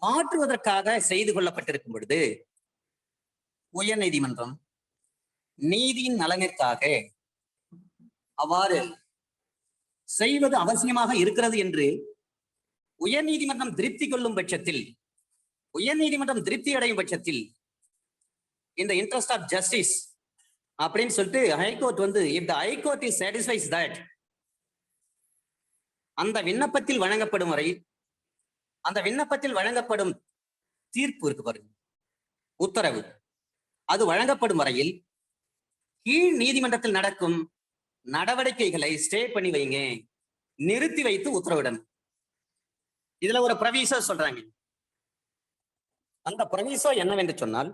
மாற்றுவதற்காக செய்து கொள்ளப்பட்டிருக்கும் பொழுது உயர் நீதிமன்றம் நீதியின் நலனிற்காக அவ்வாறு செய்வது அவசியமாக இருக்கிறது என்று உயர் நீதிமன்றம் திருப்தி கொள்ளும் பட்சத்தில், உயர் நீதிமன்றம் திருப்தி அடையும் பட்சத்தில் இந்த இன்ட்ரெஸ்ட் ஆஃப் ஜஸ்டிஸ் அப்படின்னு சொல்லிட்டு ஹைகோர்ட் வந்து if the high court is satisfies that அந்த விண்ணப்பத்தில் வழங்கப்படும் வரை, அந்த விண்ணப்பத்தில் வழங்கப்படும் தீர்ப்பு இருக்கு பாருங்க, உத்தரவு, அது வழங்கப்படும் வரையில் கீழ் நீதிமன்றத்தில் நடக்கும் நடவடிக்கைகளை ஸ்டே பண்ணி வைங்க, நிறுத்தி வைத்து உத்தரவிடணும். இதுல ஒரு ப்ரொவிசோ சொல்றாங்க. அந்த ப்ரொவிசோ என்னவென்று சொன்னால்,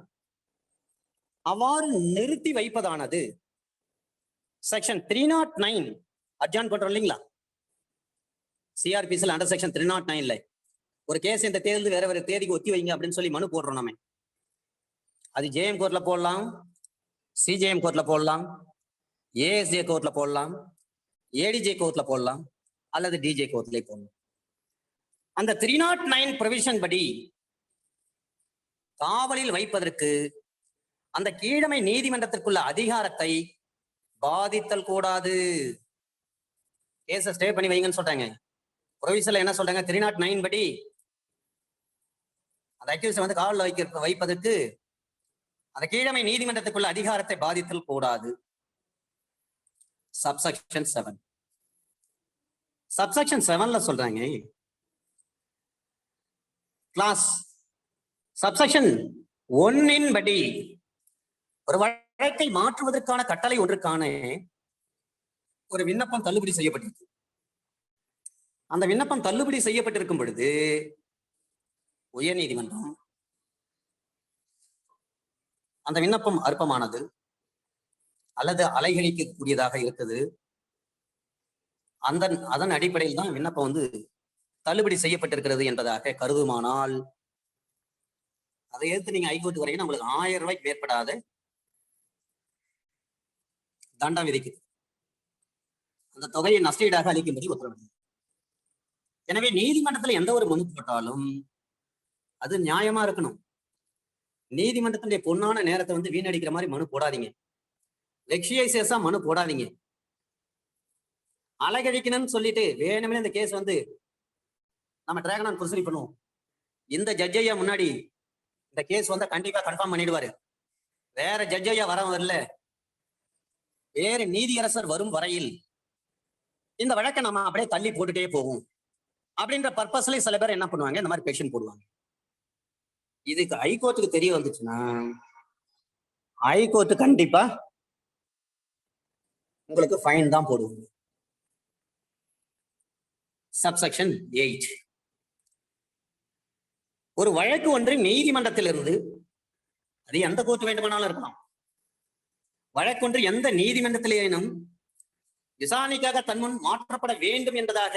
அவ்வாறு நிறுத்தி வைப்பதானது செக்ஷன் 309 அட்ஜான் பண்றோம் இல்லைங்களா, சிஆர்பிசியில் அண்டர் செக்ஷன் 309 ஒரு கேஸ் இந்த தேதி வேற வேற தேதிக்கு ஒத்தி வைங்க அப்படின்னு சொல்லி மனு போடுறோம் நாம. அது ஜேஎம் கோர்ட்ல போடலாம், சிஜேஎம் கோர்ட்ல போடலாம், ஏஎஸ்ஜே கோர்ட்ல போடலாம், ஏடிஜே கோர்ட்ல போடலாம், அல்லது டிஜே கோர்ட்ல போடலாம். அந்த 309 ப்ரொவிஷன் படி காவலில் வைப்பதற்கு அந்த கீழமை நீதிமன்றத்திற்குள்ள அதிகாரத்தை பாதித்தல் கூடாது. கேஸை ஸ்டே பண்ணி வைங்கன்னு சொல்றாங்க. ப்ரொவிஷன்ல என்ன சொல்றாங்க, 309 படி அந்த அக்யூஸ் வந்து காவலில் வைப்பதற்கு அந்த கீழமை நீதிமன்றத்துக்குள்ள அதிகாரத்தை பாதித்தல் கூடாது. சப்செக்ஷன் 7. சப்செக்ஷன் 7ல சொல்றாங்க, கிளாஸ் சப்செக்ஷன் 1 படி ஒரு வழக்கை மாற்றுவதற்கான கட்டளை ஒன்றுக்கான ஒரு விண்ணப்பம் தள்ளுபடி செய்யப்பட்டிருக்கு. அந்த விண்ணப்பம் தள்ளுபடி செய்யப்பட்டிருக்கும் பொழுது உயர்நீதிமன்றம் அந்த விண்ணப்பம் அற்பமானது அல்லது அலைகழிக்கக்கூடியதாக இருக்குது, அதன் அடிப்படையில் தான் விண்ணப்பம் வந்து தள்ளுபடி செய்யப்பட்டிருக்கிறது என்பதாக கருதுமானால் அதை எதிர்த்து நீங்க ஹைகோர்ட் வரைக்கும் உங்களுக்கு 1000 ரூபாய்க்கு மேற்படாத தண்டம் விதிக்குது. அந்த தொகையை நஷ்டஈடாக அளிக்கும்படி உத்தரவிடுது. எனவே நீதிமன்றத்தில் எந்த ஒரு மனு போட்டாலும் அது நியாயமா இருக்கணும். நீதிமன்றத்தினுடைய பொன்னான நேரத்தை வந்து வீணடிக்கிற மாதிரி மனு போடாதீங்க. லட்சியசேஷா மனு போடாதீங்க. அலைகழிக்கணும்னு சொல்லிட்டு வேணுமே இந்த கேஸ் வந்து நம்ம டிராகன் ப்ரொசீட் பண்ணுவோம். இந்த ஜட்ஜையா முன்னாடி இந்த கேஸ் வந்து கண்டிப்பா கன்ஃபார்ம் பண்ணிடுவாரு. வேற ஜட்ஜையா வரல, வேற நீதியரசர் வரும் வரையில் இந்த வழக்கை நம்ம அப்படியே தள்ளி போட்டுட்டே போவோம் அப்படின்ற பர்பஸ்ல சில பேர் என்ன பண்ணுவாங்க, இந்த மாதிரி பெஷன் போடுவாங்க. இதுக்கு ஹைகோர்ட்டுக்கு தெரிய வந்துச்சுன்னா ஹைகோர்ட் கண்டிப்பா உங்களுக்கு ஃபைன் தான் போடுவாங்க. சப்செக்ஷன் 8. ஒரு வழக்கு ஒன்று நீதிமன்றத்திலிருந்து, அது எந்த கோர்ட் வேண்டுமானாலும் இருக்கலாம், வழக்கு ஒன்று எந்த நீதிமன்றத்திலேனும் விசாரணைக்காக தன்முன் மாற்றப்பட வேண்டும் என்பதாக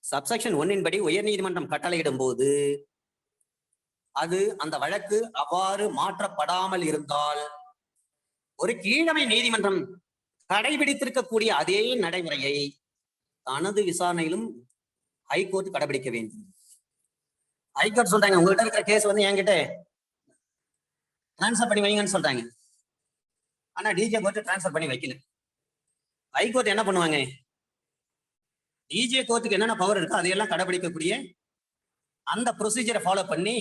சப்செக்ஷன் 1 படி உயர் நீதிமன்றம் கட்டளையிடும் போது அது அந்த வழக்கு அவ்வாறு மாற்றப்படாமல் இருந்தால் ஒரு கீழமை நீதிமன்றம் கடைபிடித்திருக்கக்கூடிய அதே நடைமுறையை தனது விசாரணையிலும் ஹைகோர்ட் கடைபிடிக்க வேண்டும். ஹைகோர்ட் சொல்றாங்க, உங்ககிட்ட இருக்கிற கேஸ் வந்து என்கிட்ட டிரான்ஸ்பர் பண்ணி வைங்கன்னு சொல்றாங்க. ஆனா டிஜே கோர்ட் டிரான்ஸ்பர் பண்ணி வைக்கல. ஹைகோர்ட் என்ன பண்ணுவாங்க, டிஜே கோர்ட்டுக்கு என்னென்ன பவர் இருக்கோ அதையெல்லாம் கடைபிடிக்கக்கூடிய அந்த ப்ரொசீஜரை ஃபாலோ பண்ணி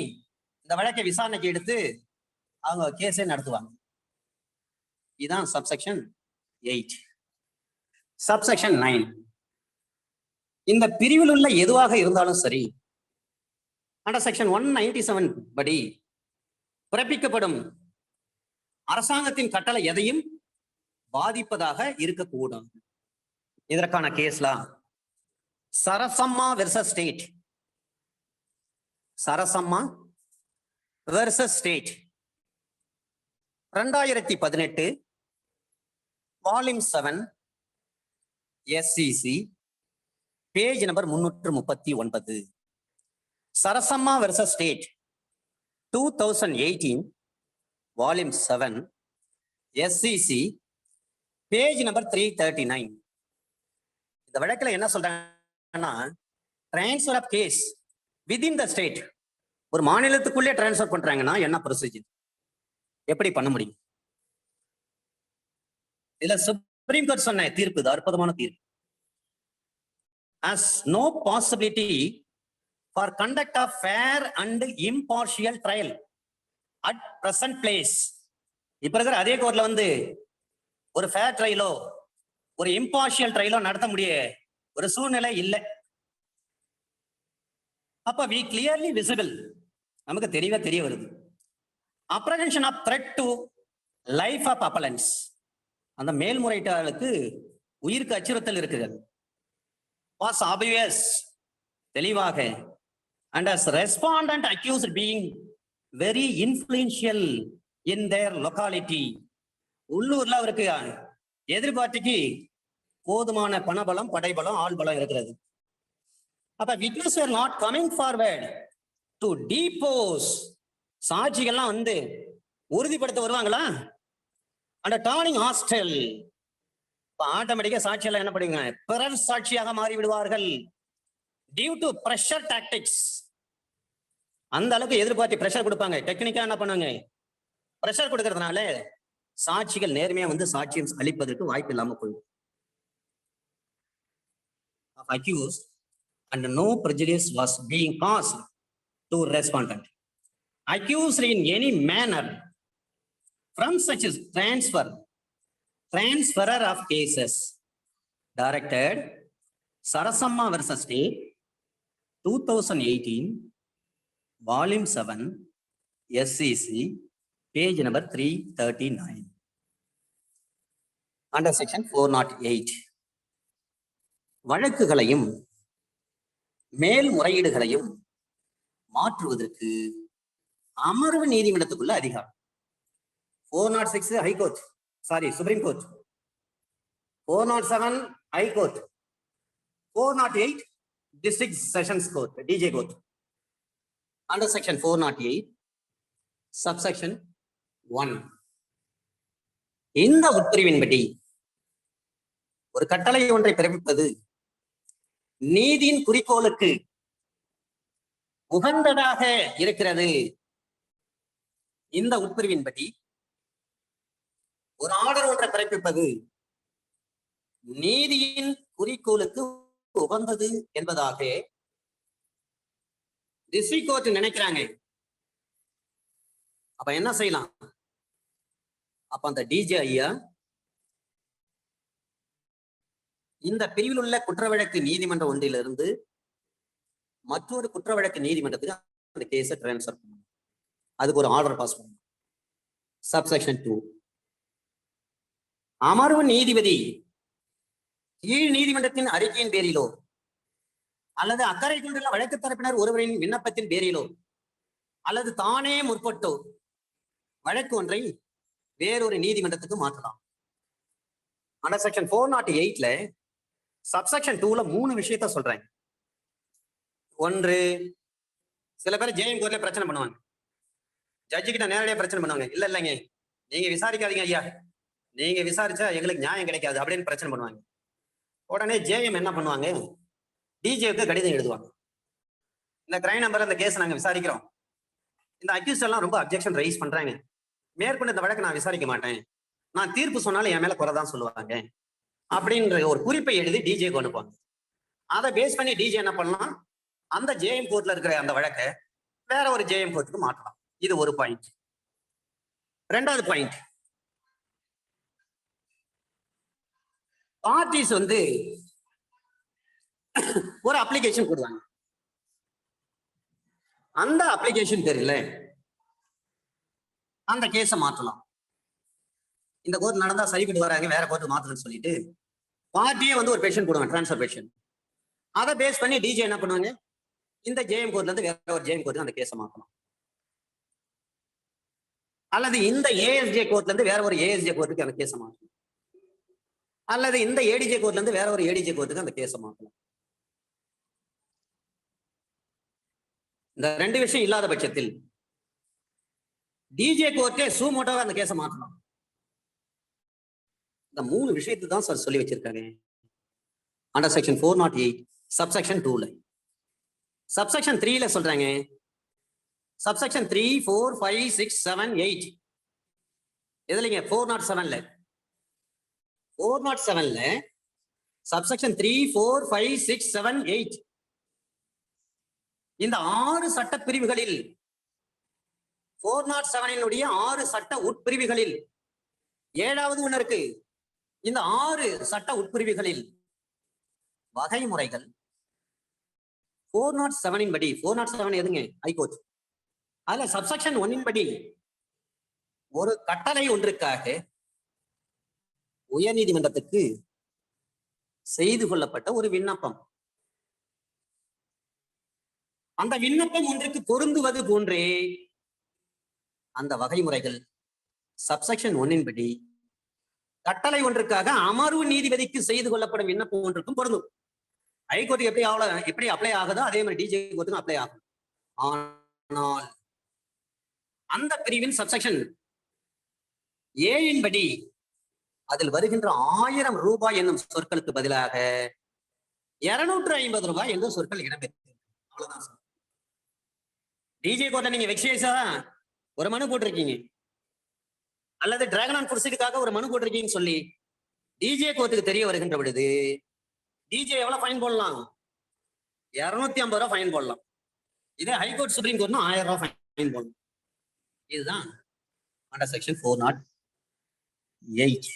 இந்த வழக்கை விசாரணைக்கு எடுத்து அவங்க கேஸை நடத்துவாங்க. இதுதான் சப்செக்ஷன் 8. சப்செக்ஷன் 9. இந்த பிரிவில் உள்ள எதுவாக இருந்தாலும் சரி, அண்டர் செக்ஷன் 197 படி பிறப்பிக்கப்படும் அரசாங்கத்தின் கட்டளை எதையும் பாதிப்பதாக இருக்கக்கூடாது. இதற்கான கேஸ்லாம் Sarasamma versus state, Sarasamma versus state 2018 volume 7 SCC page number 339. Sarasamma versus state 2018 volume 7 SCC page number 339. இந்த வழக்கில் என்ன சொல்றாங்கன்னா, transfer of case within the state, ஒரு மாநிலத்துக்குள்ளே டிரான்ஸ்பர் பண்றாங்கன்னா என்ன ப்ரொசீஜர், எப்படி பண்ண முடியும்? இதுல சுப்ரீம் கோர்ட் சொன்ன தீர்ப்பு, இது அற்புதமான தீர்ப்பு. As no possibility for conduct of fair and impartial trial at present place. இப்ப இருக்கிற அதே கோர்ட்ல வந்து ஒரு ஃபேர் ட்ரையலோ ஒரு இம்பார்ஷியல் ட்ரையலோ நடத்த முடிய ஒரு சூழ்நிலை இல்லை. அப்ப we clearly visible, நமக்கு தெரிய வருது, apprehension of threat to life of appellants, அந்த மேல்முறையீட்டாளருக்கு உயிருக்கு அச்சுறுத்தல் இருக்கிறது. was obvious, தெளிவாக, and as respondent accused being very influential in their locality, உள்ளூர்ல அவருக்கு எதிர்பார்ட்டிக்கு போதுமான பணபலம், படைபலம், ஆள்பலம் இருக்கிறது. அப்ப witnesses were not coming forward to depose, சாட்சிகள்லாம் வந்து உறுதிப்படுத்த வருவாங்களா? அந்த டர்னிங் ஹாஸ்டல், ஆட்டோமேட்டிக்கா சாட்சியெல்லாம் என்ன பண்ணுங்க, பிறர் சாட்சியாக மாறி விடுவார்கள். டியூ டு பிரஷர் டாக்டிக்ஸ், அந்த அளவுக்கு எதிர்பார்த்து பிரஷர் கொடுப்பாங்க. டெக்னிக்கா என்ன பண்ணுவாங்க, பிரஷர் கொடுக்கறதுனால சாட்சிகள் நேர்மையா வந்து சாட்சியம் அளிப்பதற்கு வாய்ப்பு இல்லாம போயிடும். Accused and no prejudice was being caused to respondent. Accused in any manner from such as transfer, transferer of cases directed Sarasamma versus State 2018 volume 7 SCC page number 339 under section 408 வழக்குகளையும் மேல்முறையீடுகளையும் மாற்றுவதற்கு அமர்வு நீதிமன்றத்துக்குள்ள அதிகாரம். 406 high court, sorry supreme court, 407 high court, 408 district sessions court, DJ court. Under section 408 subsection 1 இந்த உட்பிரிவின்படி ஒரு கட்டளை ஒன்றை பிறப்பிப்பது நீதியின் குறிக்கோளுக்கு உகந்ததாக இருக்கிறது. இந்த உட்பிரிவின்படி ஒரு ஆர்டர் ஒன்றை பிறப்பிப்பது நீதியின் குறிக்கோளுக்கு உகந்தது என்பதாக டிஸ்ட்ரிக்ட் கோர்ட் நினைக்கிறாங்க. அப்ப என்ன செய்யலாம்? அப்ப அந்த டிஜே ஐயா இந்த பிரிவில் உள்ள குற்ற வழக்கு நீதிமன்றம் ஒன்றிலிருந்து மற்றொரு குற்ற வழக்கு நீதிமன்றத்துக்கு அந்த கேஸை டிரான்ஸ்ஃபர் பண்ணணும். அதுக்கு ஒரு ஆர்டர் பாஸ் பண்ணணும். சப்செக்ஷன் 2 அமர்வு நீதிபதி கீழ் நீதிமன்றத்தின் அறிக்கையின் பேரிலோ அல்லது அக்கறை கொண்டுள்ள வழக்கு தரப்பினர் ஒருவரின் விண்ணப்பத்தின் பேரிலோ அல்லது தானே முற்பட்டோ வழக்கு ஒன்றை வேறொரு நீதிமன்றத்துக்கு மாற்றலாம். அண்டர் செக்ஷன் 408ல சப்செக்ஷன் 2ல 3 விஷயத்த சொல்றாங்க. ஒன்று, சில பேர் ஜேஎம் கோர்ட்ல பிரச்சனை பண்ணுவாங்க, ஜட்ஜு கிட்ட நேரடியாக பிரச்சனை பண்ணுவாங்க. இல்லைங்க நீங்க விசாரிக்காதீங்க ஐயா, நீங்க விசாரிச்சா எங்களுக்கு நியாயம் கிடைக்காது அப்படின்னு பிரச்சனை பண்ணுவாங்க. உடனே ஜேஎம் என்ன பண்ணுவாங்க? டிஜேவுக்கு கடிதம் எழுதுவாங்க. இந்த கிரைம் நம்பர் இந்த கேஸ் நாங்க விசாரிக்கிறோம், இந்த அக்யூஸ் எல்லாம் ரொம்ப அப்ஜெக்ஷன் ரைஸ் பண்றாங்க, மேற்கொண்டு இந்த வழக்கு நான் விசாரிக்க மாட்டேன், நான் தீர்ப்பு சொன்னாலும் என் மேல குறைதான் சொல்லுவாங்க அப்படின்ற ஒரு குறிப்பை எழுதி டிஜேக்கு அனுப்புவாங்க. அதை பேஸ் பண்ணி டிஜே என்ன பண்ணலாம்? அந்த ஜேஎம் கோர்ட்ல இருக்கிற அந்த வழக்கை வேற ஒரு ஜேஎம் கோர்ட்டுக்கு மாற்றலாம். இது ஒரு பாயிண்ட். ரெண்டாவது பாயிண்ட், பார்ட்டிஸ் ஒரு அப்ளிகேஷன் கொடுத்தாங்க. அந்த அப்ளிகேஷன் தெரியல, அந்த கேஸை மாற்றலாம். இந்த கோர்ட் நடந்தா சரிப்பட்டு வராங்க, வேற கோர்ட் மாத்தணும்னு சொல்லிட்டு பார்ட்டியே ஒரு பெஷன் போடுவாங்க, டிரான்ஸ்ஃபர் பெஷன். அதை பேஸ் பண்ணி டிஜே என்ன பண்ணுவாங்க? இந்த ஜேஎம் கோர்ட்ல இருந்து வேற ஒரு ஜேஎம் கோர்ட்டுக்கு அந்த கேஸை மாற்றலாம். அல்லது இந்த ஏஎஸ்ஜே கோர்ட்ல இருந்து வேற ஒரு ஏஎஸ்ஜே கோர்ட்டுக்கு அந்த கேஸை மாற்றலாம். அல்லது இந்த ஏடிஜே கோர்ட்ல இருந்து வேற ஒரு ஏடிஜே கோர்ட்டுக்கு அந்த கேஸை மாற்றலாம். இந்த 2 விஷயம் இல்லாத பட்சத்தில் டிஜே கோர்ட்டே சூமோட்டோவா அந்த கேஸை மாற்றலாம். இந்த 3 விஷயத்தை தான் சார் சொல்லி வச்சிருக்காங்க அண்டர் செக்ஷன் 408 சப்செக்ஷன் 2ல. சப்செக்ஷன் 3ல சொல்றாங்க, சப்செக்ஷன் 3, 4, 5, 6, 7, 8 எதுலங்க? 407ல 407ல சப்செக்ஷன் 3, 4, 5, 6, 7, 8 இந்த 6 சட்ட பிரிவுகளில் 407 6 சட்ட உட்பிரிவுகளில் 7வது ஒன்று இருக்கு. இந்த 6 சட்ட உட்பிரிவுகளில் வகைமுறைகள் 407 படி, 407 எதுங்க? ஹைகோர்ட். அதுல சப்செக்ஷன் 1 படி ஒரு கட்டளை ஒன்றுக்காக உயர்நீதிமன்றத்துக்கு செய்து கொள்ளப்பட்ட ஒரு விண்ணப்பம், அந்த விண்ணப்பம் ஒன்றுக்கு பொருந்துவது போன்றே அந்த வகைமுறைகள் சப்செக்ஷன் 1 படி கட்டளை ஒன்றுக்காக அமர்வு நீதிபதிக்கு செய்து கொள்ளப்படும் விண்ணப்பம் ஒன்றுக்கும் பொருந்தும். ஹைகோர்ட்டுக்கு எப்படி அப்ளை ஆகுதோ அதே மாதிரி டிஜே கோர்ட்டுக்கும் அப்ளை ஆகும். ஆனால் அந்த பிரிவின் சப்செக்ஷன் ஏயின் படி அதில் வருகின்ற 1000 ரூபாய் என்னும் சொற்களுக்கு பதிலாக 250 ரூபாய் என்ற சொற்கள் இடம்பெற்று. அவ்வளவுதான் சார். டிஜே கோர்ட்ல நீங்க வெக்ஸேஷா ஒரு மனு போட்டிருக்கீங்க, அல்லது டிராகன் ஆன் புர்சூட்டுக்காக ஒரு மனு போட்டிருக்கீங்கன்னு சொல்லி டிஜே கோர்ட்டுக்கு தெரிய வருகின்ற பொழுது டிஜே எவ்வளவு ஃபைன் போடலாம்? 250 ரூபாய் ஃபைன் போடலாம். இதே ஹைகோர்ட் சுப்ரீம் கோர்ட்னா 1000 ரூபாய் ஃபைன் போடணும். இதுதான் அண்டர் செக்ஷன் 408.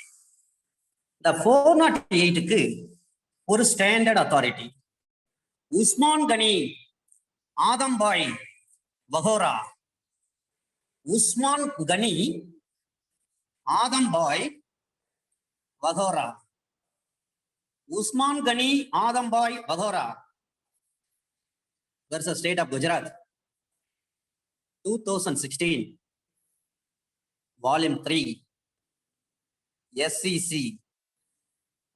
இந்த 408க்கு ஒரு standard authority Usman Gani Adambhai வகோரா. Usman Gani Adambhai வகோரா. Usman Gani Adambhai வகோரா versus State of Gujarat, 2016, Volume 3, SCC,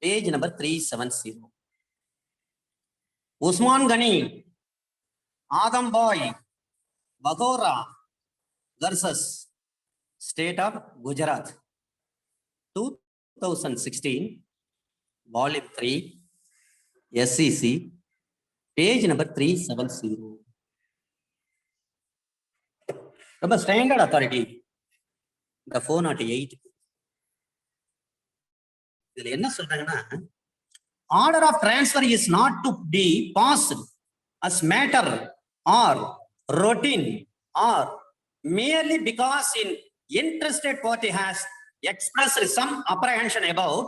page number 370. Usman Ghani, Adamboy, Vagora versus State of Gujarat, 2016, Volume 3, SCC, page number 370. ரொம்ப ஸ்டாண்டர்ட் அத்தாரிட்டி இந்த 408. இதுல என்ன சொல்றாங்கன்னா, order of transfer is not to be passed as matter or routine or merely because in interested party has expressed some apprehension about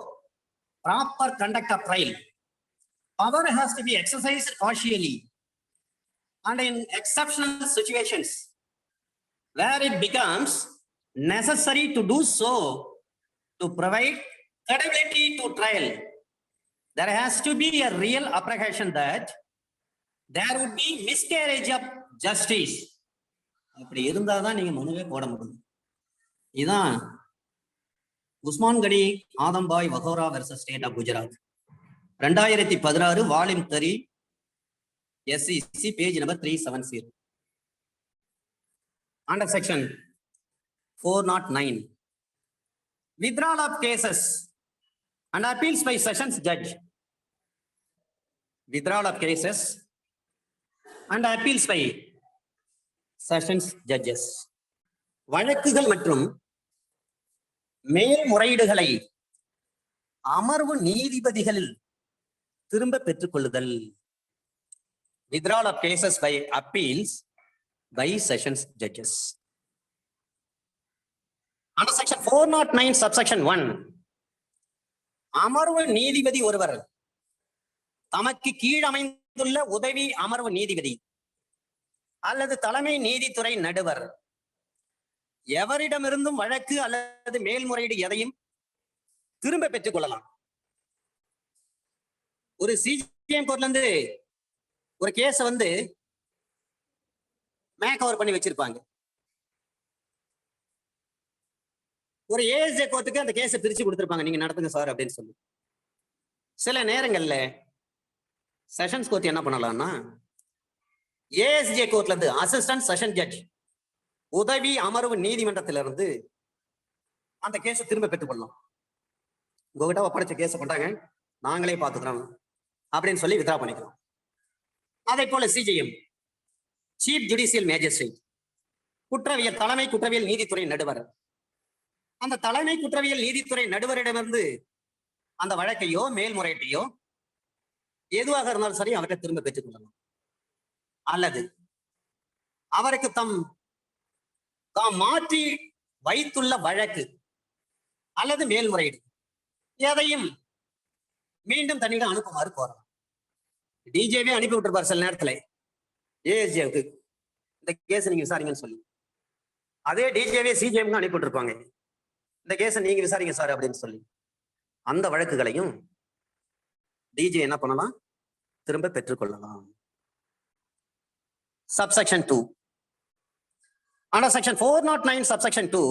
proper conduct of trial. Power has to be exercised partially and in exceptional situations where it becomes necessary to do so to provide credibility to trial. There has to be a real apprehension that there would be miscarriage of justice. அப்படி இருந்தாதான் நீங்க மனுவே போட முடியும். இதுதான் Usman Gani Adambhai Vahora versus state of Gujarat, 2016, volume 3, SCC, page number 370. Under section 409, withdrawal of cases and appeals by sessions judge. Withdrawal of cases and appeals by sessions judges. வழக்குகள் மற்றும் மேல்முறையீடுகளை அமர்வு நீதிபதிகளில் திரும்ப பெற்றுக் கொள்ளுதல். Withdrawal of cases by appeals by sessions judges. Under section 409 subsection 1, அமர்வு நீதிபதி ஒருவர் தமக்கு கீழ் அமைந்துள்ள உதவி அமர்வு நீதிபதி அல்லது தலைமை நீதித்துறை நடுவர் எவரிடமிருந்தும் வழக்கு அல்லது மேல்முறையீடு எதையும் திரும்ப பெற்றுக் கொள்ளலாம். ஒரு சிஜிஎம் கோர்ட்ல இருந்து ஒரு கேஸ மேக் கவர் பண்ணி வச்சிருப்பாங்க. ஒரு ஏஎஸ்ஜே கோர்ட்டுக்கு அந்த கேஸை பிரிச்சு கொடுத்திருப்பாங்க, நீங்க நடத்துங்க சார் அப்படின்னு சொல்லி. சில நேரங்கள்ல செஷன்ஸ் கோர்ட் என்ன பண்ணலாம்னா, ஏஎஸ்ஜே கோர்ட்ல இருந்து அசிஸ்டன்ட் செஷன் ஜட்ஜ் உதவி அமர்வு நீதிமன்றத்திலிருந்து அந்த கேஸை திரும்ப பெற்றுக் கொள்ளலாம். உங்ககிட்ட ஒப்படைச்ச கேஸை கொண்டாங்க, நாங்களே பார்த்துக்கிறோம் அப்படின்னு சொல்லி வித்ரா பண்ணிக்கலாம். அதே போல சிஜிஎம், சீஃப் ஜுடிஷியல் மேஜிஸ்ட்ரேட், குற்றவியல் தலைமை குற்றவியல் நீதித்துறை நடுவர், அந்த தலைமை குற்றவியல் நீதித்துறை நடுவரிடமிருந்து அந்த வழக்கையோ மேல்முறையீட்டையோ எதுவாக இருந்தாலும் சரி அவற்றை திரும்ப பெற்றுக் கொள்ளலாம். அல்லது அவருக்கு தாம் மாற்றி வைத்துள்ள வழக்கு அல்லது மேல்முறையீடு எதையும் மீண்டும் தன்னிடம் அனுப்புமாறு கோரலாம். டிஜேவே அனுப்பி விட்டுருப்பார் சில நேரத்துல ஏஎஸ்ஜேவுக்கு, இந்த கேஸ் நீங்க விசாரிங்கன்னு சொல்லி. அதே டிஜேவே சிஜிஎம்க்கு அனுப்பி விட்டுருப்பாங்க, இந்த கேஸை நீங்க விசாரிங்க சார் அப்படின்னு சொல்லி. அந்த வழக்குகளையும் டிஜே என்ன பண்ணலாம், திரும்ப பெற்றுக்கொள்ளலாம். Subsection 2. Under section 409 subsection 2,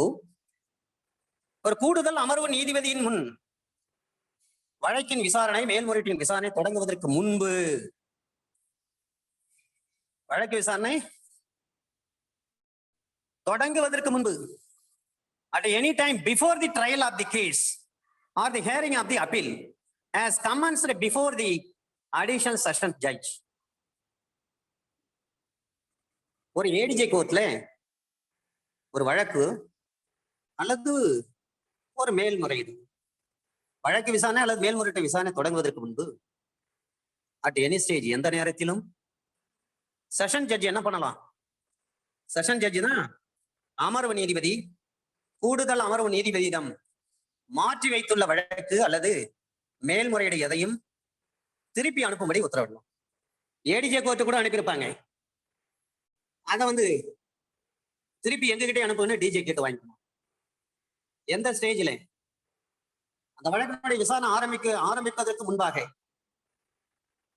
ஒரு கூடுதல் அமர்வு நீதிபதியின் முன் வழக்கின் விசாரணை மேல்முறையீட்டின் விசாரணை தொடங்குவதற்கு முன்பு, வழக்கு விசாரணை தொடங்குவதற்கு முன்பு, at any time before the trial of the case or the hearing of the appeal as commenced before the additional session judge. ஒரு ஏடிஜே கோர்ட்ல ஒரு வழக்கு அல்லது ஒரு மேல்முறையீடு, வழக்கு விசாரணை அல்லது மேல்முறையீட்டு விசாரணை தொடங்குவதற்கு முன்பு அட் எனி ஸ்டேஜ், எந்த நேரத்திலும் செஷன் ஜட்ஜ் என்ன பண்ணலாம், செஷன் ஜட்ஜ் தான் அமர்வு நீதிபதி கூடுதல் அமர்வு நீதிபதியிடம் மாற்றி வைத்துள்ள வழக்கு அல்லது மேல்முறையீடு எதையும் திருப்பி அனுப்பும்படி உத்தரவிடலாம். ஏடிஜே கோர்ட்டு கூட அனுப்பியிருப்பாங்க. அதை திருப்பி எங்ககிட்ட அனுப்புன்னு டிஜே கேட்டு வாங்கிக்கணும். எந்த ஸ்டேஜில் அந்த வழக்கினுடைய விசாரணை ஆரம்பிப்பதற்கு முன்பாக,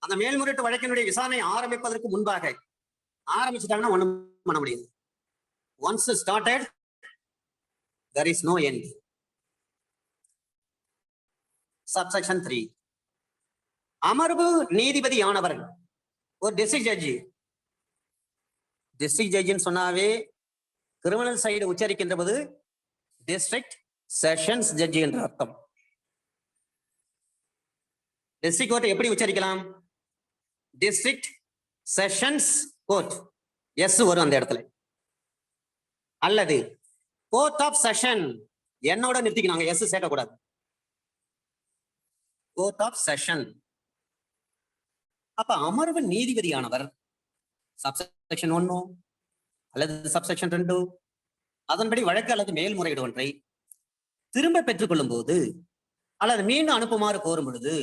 அந்த மேல்முறையீட்டு வழக்கினுடைய விசாரணை ஆரம்பிப்பதற்கு முன்பாக ஆரம்பிச்சுட்டாங்கன்னா ஒண்ணும் பண்ண முடியாது. Once started there is no end. Subsection 3. அமர்வு நீதிபதியானவர் ஒரு டிஸ்ட்ரிக்ட் ஜட்ஜி. டிஸ்ட்ரிக்ட் ஜட்ஜின்னு சொன்னாவே கிரிமினல் சைடு உச்சரிக்கின்ற போது டிஸ்ட்ரிக்ட் செஷன்ஸ் ஜட்ஜி என்ற அர்த்தம். டிஸ்ட்ரிக்ட் கோர்ட் எப்படி உச்சரிக்கலாம்? டிஸ்ட்ரிக்ட் செஷன்ஸ் கோர்ட், எஸ் வரும் அந்த இடத்துல. அல்லது கோர்ட் ஆஃப் செஷன், என்னோட நிறுத்திக்கணும், எஸ் சேர்க்கக்கூடாது. Court of session. அப்ப அமர்வு நீதிபதியானவர் சப்செக்ஷன் 1 அல்லது சப்செக்ஷன் 2 அதன்படி வழக்கு அல்லது மேல்முறையீடு ஒன்றை திரும்ப பெற்றுக் கொள்ளும் போது அல்லது மீண்டும் அனுப்புமாறு கோரும் பொழுது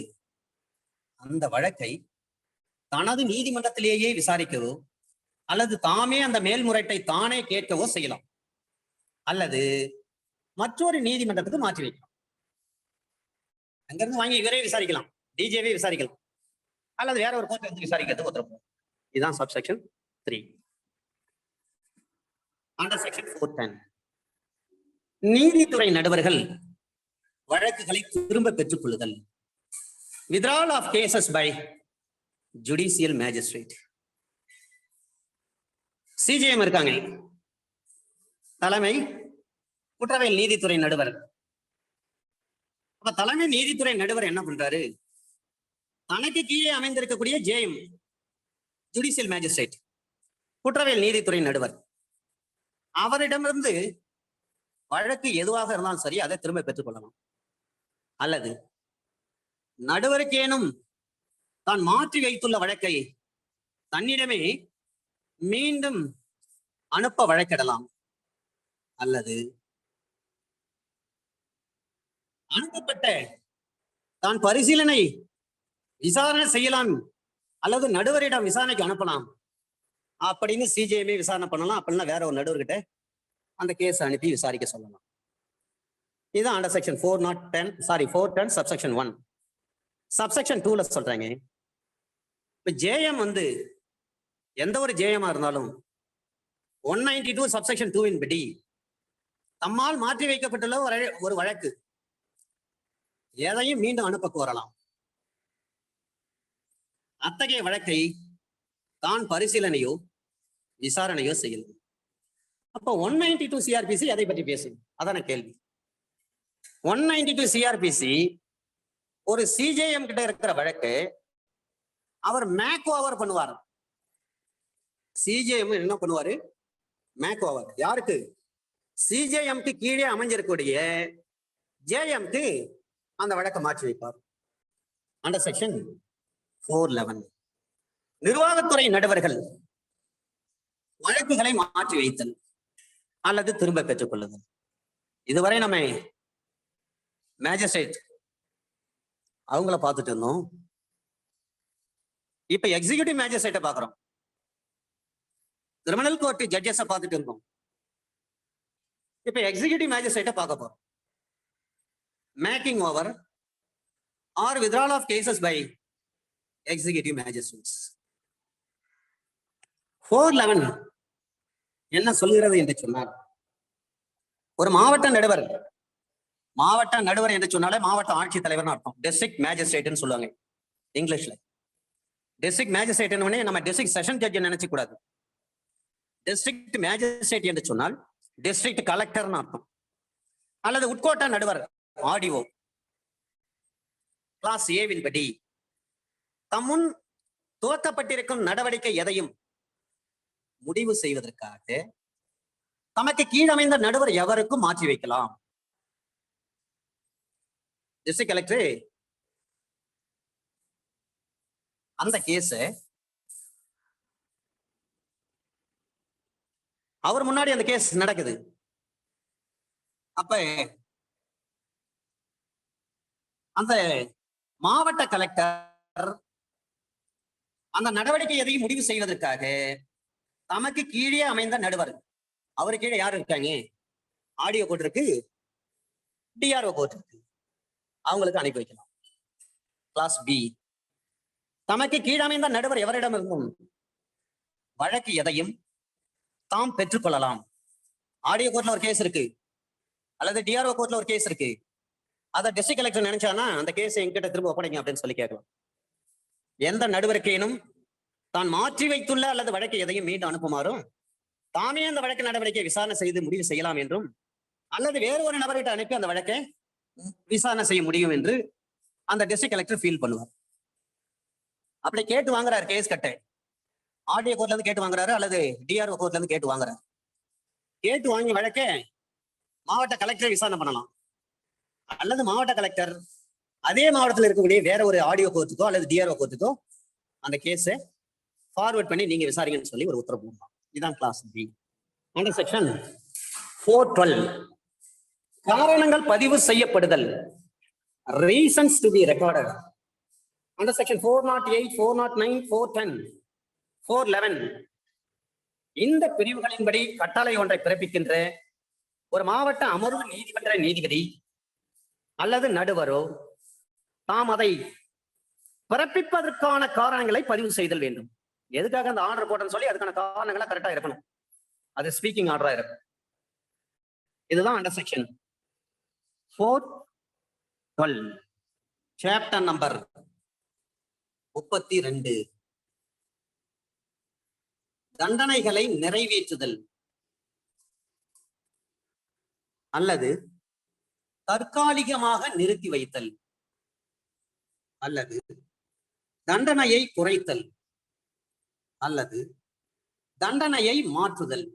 அந்த வழக்கை தனது நீதிமன்றத்திலேயே விசாரிக்கவோ அல்லது தாமே அந்த மேல்முறையீட்டை தானே கேட்கவோ செய்யலாம், அல்லது மற்றொரு நீதிமன்றத்துக்கு மாற்றி வைக்கலாம். அங்கிருந்து வாங்கி இவரே விசாரிக்கலாம், டிஜேவே விசாரிக்கலாம், அல்லது வேற ஒரு கோர்ட் வந்து விசாரிக்கிறதுக்கு உத்தரவு. இதுதான் சப்செக்ஷன் 3. அண்டர் செக்ஷன் 410 நீதித்துறை நடுவர்கள் வழக்குகளை திரும்ப பெற்றுக் கொள்ளுதல். withdrawal of cases by judicial magistrate. CGM இருக்காங்க, தலைமை குற்றவியல் நீதித்துறை நடுவர். அப்ப தலைமை நீதித்துறை நடுவர் என்ன பண்றாரு? தனக்கு கீழே அமைந்திருக்கக்கூடிய ஜேஎம் ஜுடிஷியல் மேஜிஸ்ட்ரேட், குற்றவியல் நீதித்துறை நடுவர், அவரிடமிருந்து வழக்கு எதுவாக இருந்தாலும் சரி அதை திரும்ப பெற்றுக் கொள்ளலாம். அல்லது நடுவருக்கேனும் தான் மாற்றி வைத்துள்ள வழக்கை தன்னிடமே மீண்டும் அனுப்ப வழக்கிடலாம். அல்லது அனுப்பப்பட்ட தான் பரிசீலனை விசாரணை செய்யலாம் அல்லது நடுவரிடம் விசாரணைக்கு அனுப்பலாம் அப்படின்னு சிஜிஎம்ஏ விசாரணை பண்ணலாம். அப்படின்னா வேற ஒரு நடுவர்கிட்ட அந்த கேஸ் அனுப்பி விசாரிக்க சொல்லலாம். இதுதான் அண்டர் செக்ஷன் 410 சப்செக்ஷன் 1. சப்செக்ஷன் 2ல சொல்றாங்க, இப்ப ஜேஎம் எந்த ஒரு ஜேஎம்மா இருந்தாலும் 192 சப்செக்ஷன் 2 படி தம்மால் மாற்றி வைக்கப்பட்டுள்ள ஒரு வழக்கு எதையும் மீண்டும் அனுப்ப கோரலாம். அத்தகைய வழக்கை தான் பரிசீலனையோ விசாரணையோ செய்யலாம். அப்ப 192 சிஆர்பிசி அதை பற்றி பேசும். அதான கேள்வி. 192 சிஆர்பிசி ஒரு சிஜேஎம் கிட்ட இருக்கிற வழக்கு அவர் மேக் ஓவர் பண்ணுவார். சிஜேஎம் என்ன பண்ணுவாரு? Make over. யாருக்கு? சிஜேஎம்க்கு கீழே அமைஞ்சிருக்கக்கூடிய ஜேஎம்க்கு அந்த வழக்கை மாற்றி வைப்பார். அண்டர் செக்ஷன் 411 நிர்வாகத்துறை நடுவர்கள் வழக்குகளை மாற்றி வைத்தல் அல்லது திரும்ப பெற்றுக் கொள்ளுதல். இதுவரை நம்ம மேஜிஸ்ட்ரேட் அவங்கள பார்த்துட்டு இருந்தோம். இப்ப எக்ஸிகியூட்டிவ் மேஜிஸ்ட்ரேட்டை பார்க்கிறோம். கிரிமினல் கோர்ட் ஜட்ஜஸை பார்த்துட்டு இருந்தோம். இப்ப எக்ஸிகியூட்டிவ் மேஜிஸ்ட்ரேட்டை பார்க்க போறோம். Making over or withdrawal of cases by executive magistrates. 411 என்ன சொல்கிறது என்று சொன்னார், ஒரு மாவட்ட நடுவர் என்று சொன்னாலே மாவட்ட ஆட்சித் தலைவர் அர்த்தம். டிஸ்ட்ரிக்ட் மேஜிஸ்ட்ரேட்னு சொல்லுவாங்க இங்கிலீஷ்ல. டிஸ்ட்ரிக்ட் மேஜிஸ்ட்ரேட் நம்ம டிஸ்ட்ரிக்ட் செஷன் ஜட்ஜ் நினைச்சு கூடாது. டிஸ்ட்ரிக்ட் மேஜிஸ்ட்ரேட் என்று சொன்னால் டிஸ்ட்ரிக்ட் கலெக்டர்னு அர்த்தம். அல்லது உட்கோட்ட நடுவர் ஆடிஓ கிளாஸ் ஏவின் படி தம்முன் துவக்கப்பட்டிருக்கும் நடவடிக்கை எதையும் முடிவு செய்வதற்காக தமக்கு கீழமைந்த நடுவர் எவருக்கும் மாற்றி வைக்கலாம். டிஸ்ட்ரிக்ட் கலெக்டர் அந்த கேஸ் அவர் முன்னாடி அந்த கேஸ் நடக்குது. அப்ப அந்த மாவட்ட கலெக்டர் அந்த நடவடிக்கை எதையும் முடிவு செய்வதற்காக தமக்கு கீழே அமைந்த நடுவர், அவரு கீழே யாரு இருக்காங்க, ஆடியோ கோர்ட் இருக்கு, டிஆர்ஓ கோர்ட் இருக்கு, அவங்களுக்கு அனுப்பி வைக்கலாம். கிளாஸ் பி, தமக்கு கீழமைந்த நடுவர் எவரிடம் இருந்தும் வழக்கு எதையும் தாம் பெற்றுக்கொள்ளலாம். ஆடியோ கோர்ட்ல ஒரு கேஸ் இருக்கு அல்லது டிஆர்ஓ கோர்ட்ல ஒரு கேஸ் இருக்கு, அதை டிஸ்ட்ரிக்ட் கலெக்டர் நினைச்சானா அந்த கேஸ் என்கிட்ட திரும்ப ஒப்படைங்க அப்படின்னு சொல்லி கேட்கலாம். எந்த நடுவருக்கேனும் தான் மாற்றி வைத்துள்ள அல்லது வழக்கு எதையும் மீண்டும் அனுப்புமாறும் தாமே அந்த வழக்கு நடவடிக்கை விசாரணை செய்து முடிவு செய்யலாம் என்றும், அல்லது வேறு ஒரு நபர்கிட்ட அனுப்பி அந்த வழக்கை விசாரணை செய்ய முடியும் என்று அந்த டிஸ்ட்ரிக்ட் கலெக்டர் ஃபீல் பண்ணுவார். அப்படி கேட்டு வாங்குறாரு கேஸ் கட்ட, ஆடியோ கோர்ட்ல இருந்து கேட்டு வாங்குறாரு அல்லது டிஆர்ஓ கோர்ட்ல இருந்து கேட்டு வாங்குறாரு. கேட்டு வாங்கி வழக்கை மாவட்ட கலெக்டர் விசாரணை பண்ணலாம், அல்லது மாவட்ட கலெக்டர் அதே மாவட்டத்தில் இருக்கக்கூடிய வேற ஒரு ஆடியோ கோர்ட்டுக்கோ அல்லது டிஆர்ஓ கோர்ட்டுக்கோ அந்த கேஸை ஃபார்வர்ட் பண்ணி நீங்க விசாரிங்கன்னு சொல்லி ஒரு உத்தரவு போடலாம். இதுதான் கிளாஸ் பி. அண்டர் செக்ஷன் 412 காரணங்கள் பதிவு செய்யப்படுதல், reasons to be recorded. Under section 408, 409, 410, 411 இந்த பிரிவுகளின்படி கட்டளை ஒன்றை பிறப்பிக்கின்ற ஒரு மாவட்ட அமர்வு நீதிமன்ற நீதிபதி அல்லது நடுவரோ தாம் அதை பிறப்பிப்பதற்கான காரணங்களை பதிவு செய்தல் வேண்டும். எதுக்காக அந்த ஆர்டர் போட்டேன்னு சொல்லி அதுக்கான காரணங்களை கரெக்டா இருக்கணும். அது ஸ்பீக்கிங் ஆர்டரா இருக்கும். இதுதான் அண்டர் செக்ஷன் 412 சாப்டர் நம்பர் 32 தண்டனைகளை நிறைவேற்றுதல் அல்லது தற்காலிகமாக நிறுத்தி வைத்தல் அல்லது தண்டனையை குறைத்தல் அல்லது தண்டனையை மாற்றுதல்.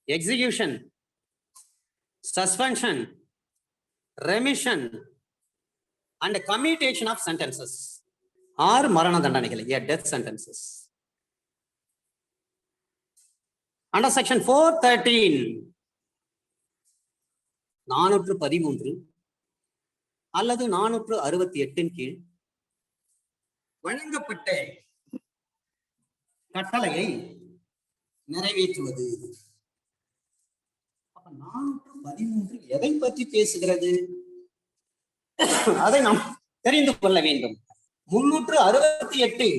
Execution, suspension, remission and commutation of sentences or மரண தண்டனைகள், டெத் சென்டென்சஸ். அண்டர் செக்ஷன் 413 413 அல்லது 468 கீழ் வழங்கப்பட்ட கட்டளையை நிறைவேற்றுவது. 413 எதை பற்றி பேசுகிறது அதை நாம் தெரிந்து கொள்ள வேண்டும். 368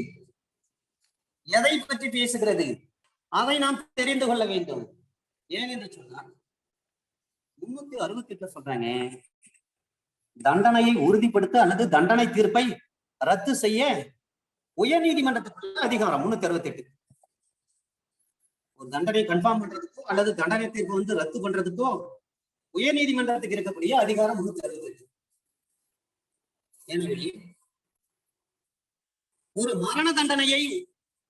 எதை பற்றி பேசுகிறது அதை நாம் தெரிந்து கொள்ள வேண்டும். ஏனென்று சொன்னால் 368 சொல்றாங்க தண்டனையை உறுதிப்படுத்த அல்லது தண்டனை தீர்ப்பை ரத்து செய்ய உயர் நீதிமன்றத்துக்குள்ள அதிகாரம். 368 ஒரு தண்டனை கன்ஃபார்ம் பண்றதுக்கோ அல்லது தண்டனை தீர்ப்பு ரத்து பண்றதுக்கோ உயர் நீதிமன்றத்துக்கு இருக்கக்கூடிய அதிகாரம் 368. எனவே ஒரு மரண தண்டனையை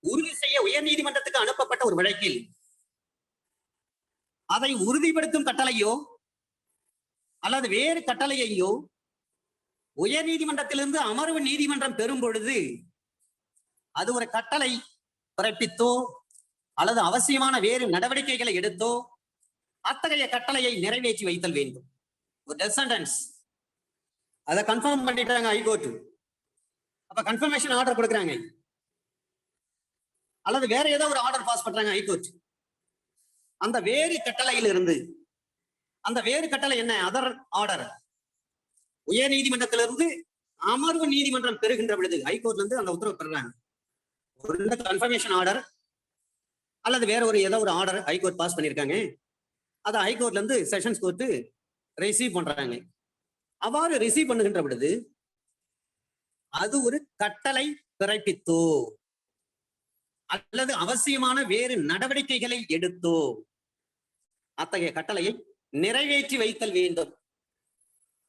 உறுதி செய்ய உயர் நீதிமன்றத்துக்கு அனுப்பப்பட்ட ஒரு வழக்கில் அதை உறுதிப்படுத்தும் கட்டளையோ அல்லது வேறு கட்டளையையோ உயர் நீதிமன்றத்திலிருந்து அமர்வு நீதிமன்றம் பெறும் பொழுது அது ஒரு கட்டளை பிறப்பித்தோ அல்லது அவசியமான வேறு நடவடிக்கைகளை எடுத்தோ அத்தகைய கட்டளையை நிறைவேற்றி வைத்தல் வேண்டும். ஒரு டெத் சென்டென்ஸ் அதை கன்ஃபார்ம் பண்ணிட்டாங்க ஹைகோர்ட், அப்ப கன்ஃபர்மேஷன் ஆர்டர் கொடுக்குறாங்க அல்லது வேற ஏதோ ஒரு ஆர்டர் பாஸ் பண்றாங்க ஹைகோர்ட். அந்த வேறு கட்டளையிலிருந்து, அந்த வேறு கட்டளை என்ன, அதர் ஆர்டர், உயர் நீதிமன்றத்திலிருந்து அமர்வு நீதிமன்றம் பெறுகின்ற பொழுது ஹைகோர்ட்ல இருந்து அந்த உத்தரவு பெறுறாங்க. கன்ஃபர்மேஷன் ஆர்டர் அல்லது வேற ஒரு ஏதோ ஒரு ஆர்டர் ஹைகோர்ட் பாஸ் பண்ணியிருக்காங்க, அதை ஹைகோர்ட்ல இருந்து செஷன்ஸ் கோர்ட் ரிசீவ் பண்றாங்க. அவ்வாறு ரிசீவ் பண்ணுகின்ற பொழுது அது ஒரு கட்டளை பிறப்பித்தோ அல்லது அவசியமான வேறு நடவடிக்கைகளை எடுத்தோ அத்தகைய கட்டளையை நிறைவேற்றி வைத்தல் வேண்டும்.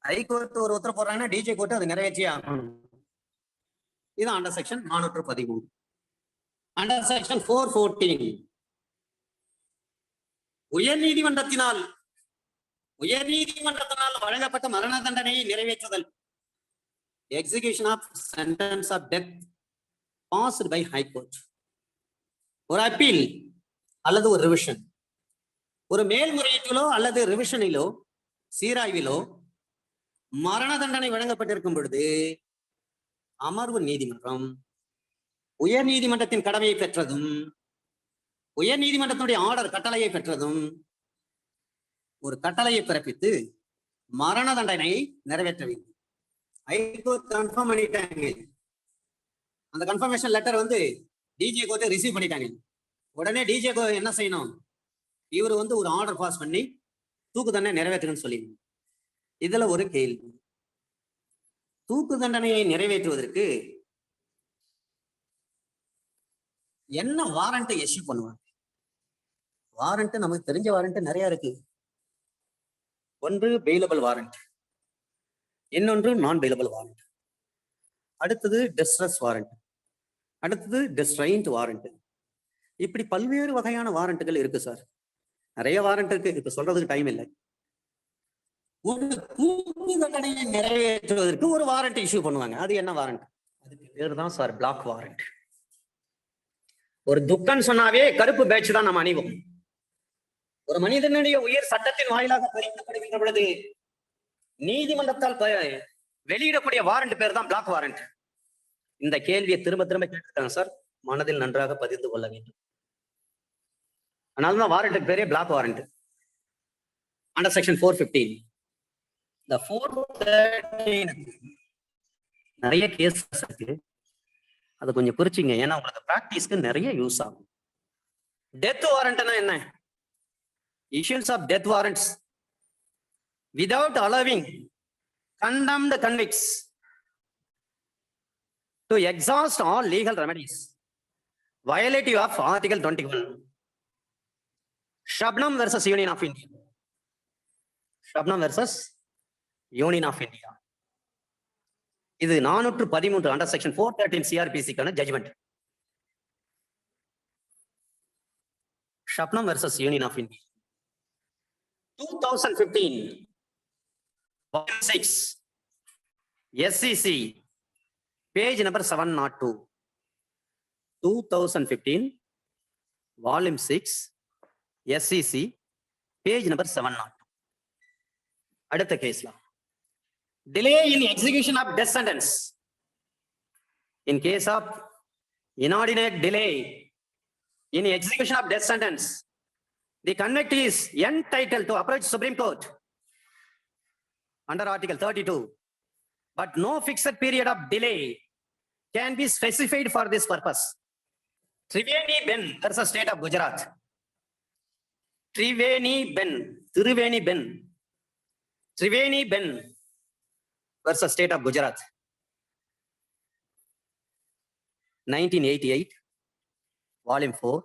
ஹைகோர்ட் ஒரு உத்தரவு போடுறாங்கன்னா டிஜே கோர்ட் அதை நிறைவேற்றியே ஆகணும். இது அண்டர் செக்ஷன் 413. அண்டர் செக்ஷன் 414 உயர் நீதிமன்றத்தினால் வழங்கப்பட்ட மரண தண்டனையை நிறைவேற்றுதல், execution of sentence of death passed by high court. ஒரு அப்பீல் அல்லது ஒரு ரிவிஷன், ஒரு மேல்முறையீட்டிலோ அல்லது ரிவிஷனிலோ சீராய்விலோ மரண தண்டனை வழங்கப்பட்டிருக்கும் பொழுது அமர்வு நீதிமன்றம் உயர் நீதிமன்றத்தின் கடமையை பெற்றதும் உயர் நீதிமன்றத்தினுடைய ஆர்டர் கட்டளையை பெற்றதும் ஒரு கட்டளையை பிறப்பித்து மரண தண்டனையை நிறைவேற்ற வேண்டும். ஹைகோர்ட் கன்ஃபார்ம் பண்ணிட்டாங்க. அந்த கன்ஃபர்மேஷன் லெட்டர் வந்து டிஜே கோர்ட் ரிசீவ் பண்ணிட்டாங்க. உடனே டிஜே என்ன செய்யணும்? இவர் வந்து ஒரு ஆர்டர் பாஸ் பண்ணி தூக்கு தண்டனை நிறைவேற்றணும்னு சொல்லி. இதுல ஒரு கேள்வி, தூக்கு தண்டனையை நிறைவேற்றுவதற்கு என்ன வாரண்ட் இஷ்யூ பண்ணுவாங்க? வாரண்ட் நமக்கு தெரிஞ்ச வாரண்ட் நிறைய இருக்கு. ஒன்று பெயிலபிள் வாரண்ட், இன்னொன்று நான் பெயிலபிள் வாரண்ட், அடுத்தது டிஸ்ட்ரஸ் வாரண்ட், அடுத்தது டிஸ்ட்ரைன்ட் வாரண்ட். இப்படி பல்வேறு வகையான வாரண்ட்டுகள் இருக்கு சார். நிறைய வாரண்ட் இருக்கு, இப்ப சொல்றதுக்கு டைம் இல்லை. ஒரு தூக்கு தண்டனையை நிறைவேற்றுவதற்கு ஒரு வாரண்ட் இஷ்யூ பண்ணுவாங்க. அது என்ன வாரண்ட்? அதுக்கு பேர் தான் சார் பிளாக் வாரண்ட். ஒரு துக்கம் சொன்னாவே கருப்பு பேட்ச் தான் நம்ம அணிவோம். ஒரு மனிதனுடைய உயிர் சட்டத்தின் வாயிலாக பறிக்கப்படுகின்ற பொழுது நீதிமன்றத்தால் வெளியிடக்கூடிய வாரண்ட் பேர் தான் பிளாக் வாரண்ட். இந்த கேள்வியை திரும்ப திரும்ப கேட்டிருக்காங்க சார், மனதில் நன்றாக பதிந்து கொள்ள வேண்டும். அதனாலதான் வாரண்ட் பேரே பிளாக் வாரண்ட். அண்டர் செக்ஷன் 415 இந்த 413 நிறைய கேசஸ் இருக்கு. அதை கொஞ்சம் குறிச்சிங்க, ஏன்னா உங்களுக்கு பிராக்டிஸ்க்கு நிறைய யூஸ் ஆகும். டெத் வாரண்ட்னா என்ன? Issuance of death warrants without allowing condemned convicts to exhaust all legal remedies, violative of Article 21. Shabnam versus Union of India. Shabnam versus Union of India. இது 413 under section 413 CRPC கான judgment. Shabnam versus Union of India. 2015 volume 6 SCC page number 702. 2015 volume 6 SCC page number 702. அடுத்த கேஸ்ல delay in execution of death sentence. In case of inordinate delay in execution of death sentence, the convict is entitled to approach Supreme Court under Article 32, but no fixed period of delay can be specified for this purpose. Triveni Ben versus State of Gujarat. Triveni Ben versus State of Gujarat. 1988, Volume 4,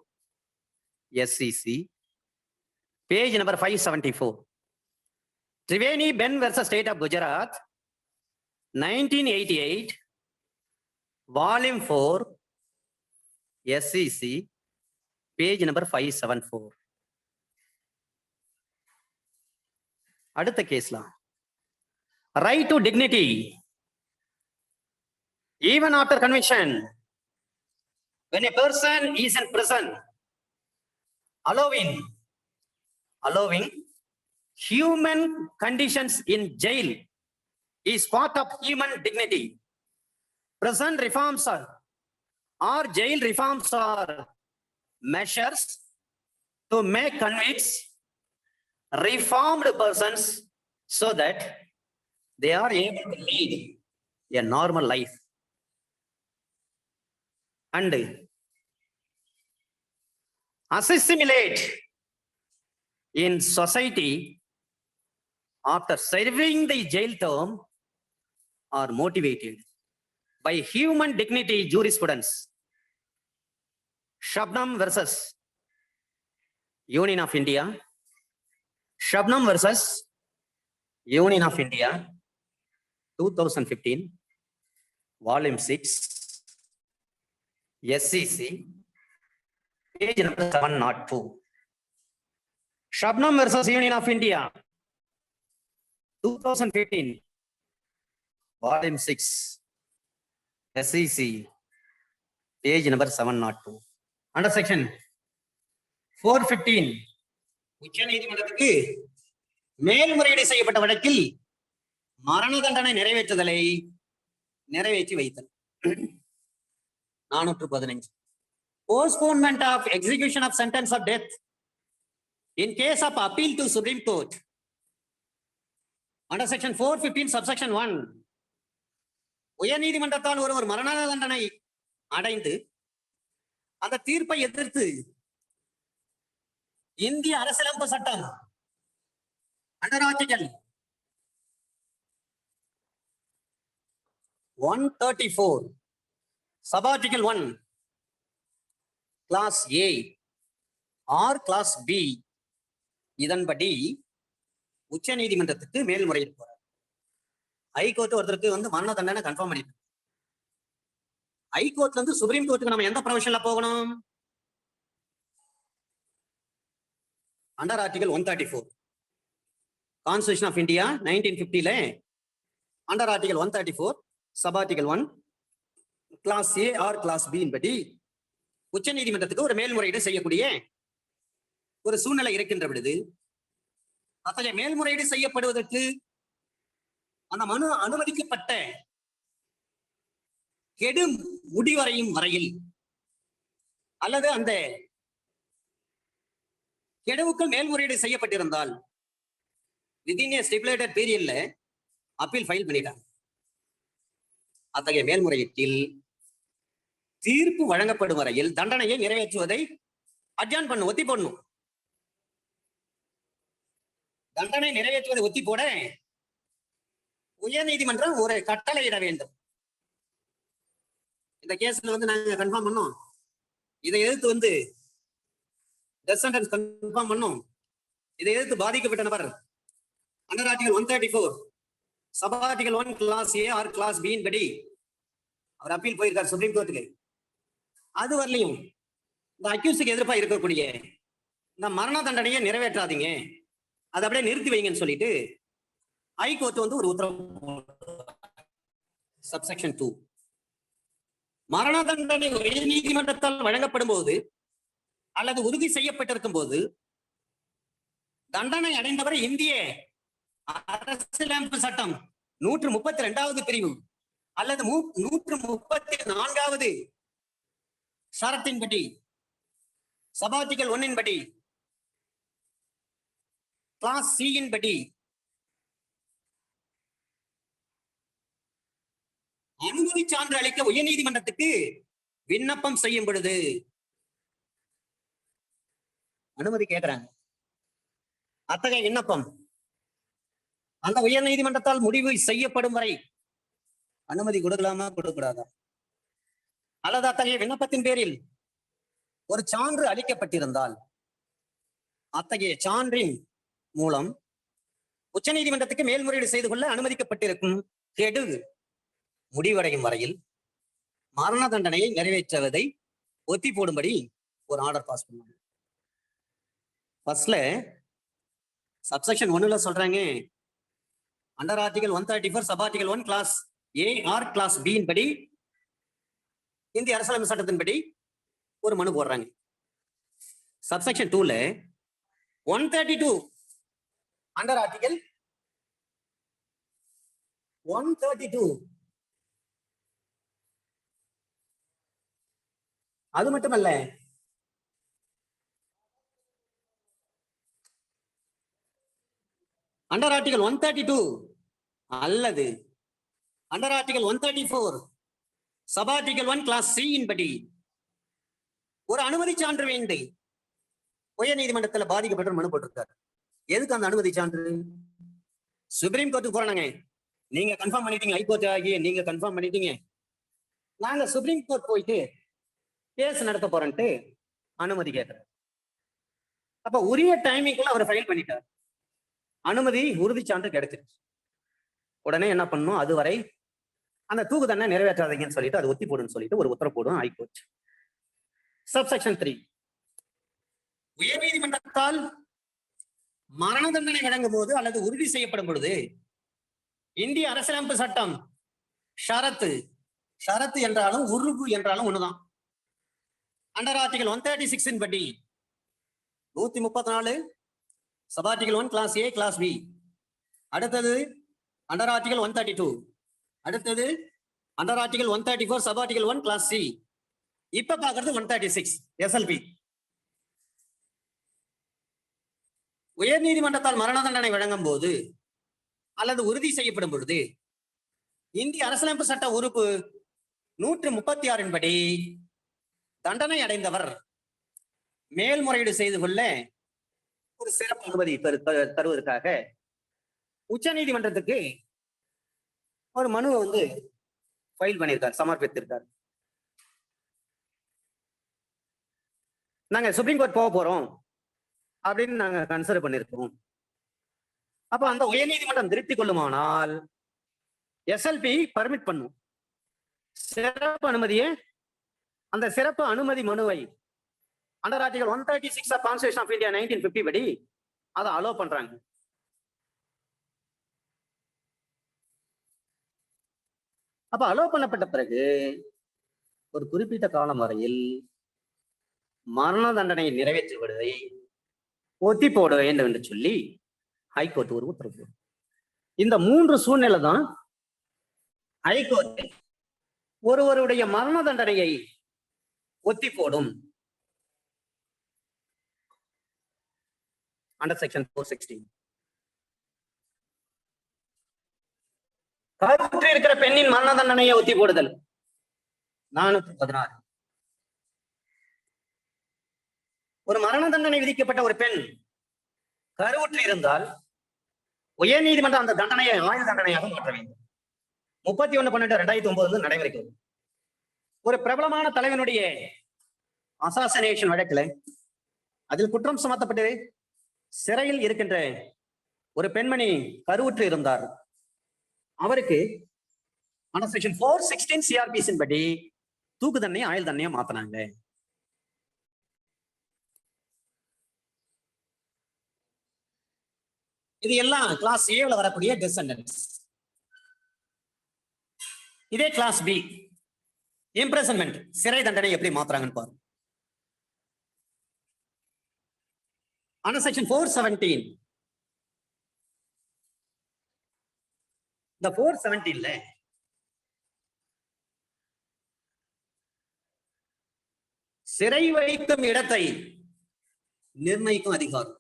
SCC. Page number 574. Triveni Ben versus State of Gujarat, 1988, Volume 4, SCC, page number 574. அடுத்த கேஸ்ல right to dignity even after conviction. When a person is in prison, allowing human conditions in jail is part of human dignity. Prison reforms or jail reforms are measures to make convicts reformed persons so that they are able to lead a normal life and assimilate in society after serving the jail term, are motivated by human dignity jurisprudence. Shabnam versus Union of India. Shabnam versus Union of India, 2015, Volume 6, SCC, page number 702. Shabnam versus Union of India, 2015, Volume 6, SCC, page number 702. Under section 415, உச்ச நீதிமன்றத்துக்கு மேல்முறையீடு செய்யப்பட்ட வழக்கில் மரண தண்டனை நிறைவேற்றி வைத்தல். 415. Postponement of execution of sentence of death in case of appeal to Supreme Court under section 415 subsection 1. உயர் நீதிமன்றத்தால் ஒருவர் மரண தண்டனை அடைந்து அந்த தீர்ப்பை எதிர்த்து இந்திய அரசியலமைப்பு சட்டம் under article 134 sub article 1 class A or class B இதன்படி உச்ச நீதிமன்றத்துக்கு மேல்முறையீடு போறார். ஹைகோர்ட் ஒருத்தருக்கு மரண தண்டனை கன்ஃபார்ம் பண்ணிட்டு, ஹைகோர்ட்ல இருந்து சுப்ரீம் கோர்ட்டுக்கு நம்ம எந்த ப்ரொவிஷன்ல போகணும்? Under article 134 constitution of India 1950ல under article 134 sub article 1 clause A or clause B படி உச்ச நீதிமன்றத்துக்கு ஒரு மேல்முறையீடு செய்யக்கூடிய ஒரு சூழ்நிலை இருக்கின்ற பொழுது, அத்தகைய மேல்முறையீடு செய்யப்படுவதற்கு அந்த மனு அனுமதிக்கப்பட்ட கெடு முடிவடையும் வரையில் அல்லது அந்த கெடுவுக்குள் மேல்முறையீடு செய்யப்பட்டிருந்தால் வித்தின் ஏ ஸ்டிபுலேட்டட் பீரியட்ல அப்பீல் ஃபைல் பண்ணிட்டாங்க. அத்தகைய மேல்முறையீட்டில் தீர்ப்பு வழங்கப்படும் வரையில் தண்டனையை நிறைவேற்றுவதை அட்ஜார்ன் ஒத்தி போடணும். தண்டனை நிறைவேற்றுவதை ஒத்தி போட உயர் நீதிமன்றம் ஒரு கட்டளையிட வேண்டும். இந்த கேஸ்ல நாங்க கன்ஃபார்ம் பண்ணோம், இதை எதிர்த்து டெத் சென்டென்ஸ் கன்ஃபார்ம் பண்ணோம், இதை எதிர்த்து பாதிக்கப்பட்ட நபர் under article 134 sub article 1 clause A or clause B படி அவர் அப்பீல் போயிருக்கார் சுப்ரீம் கோர்ட்டுக்கு. அது வரலையும் இந்த அக்யூஸ்டுக்கு எதிர்ப்பா இருக்கக்கூடிய இந்த மரண தண்டனையை நிறைவேற்றாதீங்க, அதை அப்படியே நிறுத்தி வைங்கன்னு சொல்லிட்டு ஹைகோர்ட் ஒரு உத்தரவு. சப்செக்ஷன் 2 மரண தண்டனை உயர் நீதிமன்றத்தால் வழங்கப்படும் போது அல்லது உறுதி செய்யப்பட்டிருக்கும் போது தண்டனை அடைந்தவரை இந்திய அரசியலமைப்பு சட்டம் 132வது பிரிவு அல்லது 134வது ஷரத்தின்படி சப் ஆர்டிகல் 1 படி கிளாஸ் சி படி அனுமதி சான்று அளிக்க உயர் நீதிமன்றத்துக்கு விண்ணப்பம் செய்யும் பொழுது அனுமதி கேட்கிறாங்க. அத்தகைய விண்ணப்பம் அந்த உயர் நீதிமன்றத்தால் முடிவு செய்யப்படும் வரை அனுமதி கொடுக்கலாமா கொடுக்கூடாதா, அல்லது அத்தகைய விண்ணப்பத்தின் பேரில் ஒரு சான்று அளிக்கப்பட்டிருந்தால் அத்தகைய சான்றின் மூலம் உச்ச நீதிமன்றத்துக்கு மேல்முறையீடு செய்து கொள்ள அனுமதிக்கப்பட்டிருக்கும் கெடு முடிவடையும் வரையில் மரண தண்டனையை நிறைவேற்றுவதை ஒத்தி போடும்படி ஒரு ஆர்டர் பாஸ் பண்ணுவாங்க. ஃபர்ஸ்ட்ல சப்செக்ஷன் 1ல சொல்றாங்க, under article 134 sub article 1 clause A or clause B படி இந்திய அரசியலமைப்பு சட்டத்தின்படி ஒரு மனு போடுறாங்க. சப்செக்ஷன் 2ல 132 அண்டர் ஆர்டிகல் 132 அது மட்டுமல்ல, அண்டர் ஆர்டிகல் 132 அல்லது under article 134 sub article 1 clause C படி ஒரு அனுமதி சான்று வேண்டி உயர் நீதிமன்றத்தில் பாதிக்கப்பட்ட மனு போட்டிருக்காரு. எதுக்கு அந்த அனுமதி சான்று? சுப்ரீம் கோர்ட்டுக்கு போறாங்க, நீங்க கன்ஃபார்ம் பண்ணிட்டீங்க, ஹைகோர்ட் ஆகி நீங்க கன்ஃபார்ம் பண்ணிட்டீங்க, நாங்க சுப்ரீம் கோர்ட் போயிட்டு கேஸ் நடத்த போறேன்ட்டு அனுமதி கேட்கிறார். அப்ப உரிய டைமிங்குள்ள அவர் ஃபைல் பண்ணிட்டார், அனுமதி உறுதி சான்று கிடைச்சிருச்சு. உடனே என்ன பண்ணணும், அதுவரை அந்த தூக்கு தண்டனை நிறைவேற்றாதீங்கன்னு சொல்லிட்டு அது ஒத்தி போடுன்னு சொல்லிட்டு ஒரு உத்தரவு போடும் ஹைகோர்ட். சப்செக்ஷன் 3 உயர் நீதிமன்றத்தால் மரண தண்டனை வழங்கும் போது அல்லது உறுதி செய்யப்படும் பொழுது இந்திய அரசியலமைப்பு சட்டம் ஷரத்து என்றாலும் உருவு என்றாலும் ஒண்ணுதான். அண்டர் ஆர்டிகல் 136 படி 134 sub article 1 clause A clause B, அடுத்தது அண்டர் ஆர்டிகல் 132. அடுத்தது under article 134 sub article 1 clause C. இப்ப பாக்குறது 136 எஸ்எல்பி. உயர் நீதிமன்றத்தால் மரண தண்டனை வழங்கும் போது அல்லது உறுதி செய்யப்படும் பொழுது இந்திய அரசியலமைப்பு சட்ட உறுப்பு 136 படி தண்டனை அடைந்தவர் மேல்முறையீடு செய்து கொள்ள ஒரு சிறப்பு அனுமதி தருவதற்காக உச்ச நீதிமன்றத்துக்கு ஒரு மனுவை வந்து ஃபைல் பண்ணியிருக்கார், சமர்ப்பித்திருக்கார். நாங்க சுப்ரீம் கோர்ட் போக போறோம் அப்படின்னு நாங்க கன்சிடர் பண்ணிருக்கோம். அப்ப அந்த உயர்நீதிமன்றம் திருப்தி கொள்ளுமானால் எஸ்எல்பி பர்மிட் பண்ணும் சிறப்பு அனுமதியை. அந்த சிறப்பு அனுமதி மனுவை under article 136 of constitution of India 1950 படி அதை அலோ பண்றாங்க. அப்ப அலோ பண்ணப்பட்ட பிறகு ஒரு குறிப்பிட்ட காலம் வரையில் மரண தண்டனையை நிறைவேற்றுவதை ஒத்தி போட வேண்டும் என்று சொல்லி ஹைகோர்ட் ஒரு உத்தரவு. இந்த 3 சூழ்நிலை தான் ஹைகோர்ட் ஒருவருடைய மரண தண்டனையை ஒத்தி போடும். அண்டர் செக்ஷன் 416 கருவுற்று இருக்கிற பெண்ணின் மரண தண்டனையை ஒத்தி போடுதல் 416. ஒரு மரண தண்டனை விதிக்கப்பட்ட ஒரு பெண் கருவுற்று இருந்தால் உயர் நீதிமன்றம் அந்த தண்டனையை ஆயுள் தண்டனையாக மாற்ற வேண்டும். 31/12/2009 நடைமுறைக்கு ஒரு பிரபலமான தலைவனுடைய அசாசினேஷன் வழக்குல அதில் குற்றம் சுமத்தப்பட்டு சிறையில் இருக்கின்ற ஒரு பெண்மணி கருவுற்று இருந்தார். அவருக்கு அண்டர் செக்ஷன் 416 சிஆர்பிசின் படி தூக்கு தண்டனை ஆயுள் தண்டனையா மாத்தினாங்க. இது எல்லாம் கிளாஸ் ஏல வரக்கூடிய டிசெண்டன்ஸ். இதே கிளாஸ் பி இம்ப்ரெசன்மெண்ட் சிறை தண்டனை எப்படி மாத்துறாங்கன்னு பாருங்க. அண்டர் செக்ஷன் 417 இந்த 417ல சிறை வைக்கும் இடத்தை நிர்ணயிக்கும் அதிகாரம்.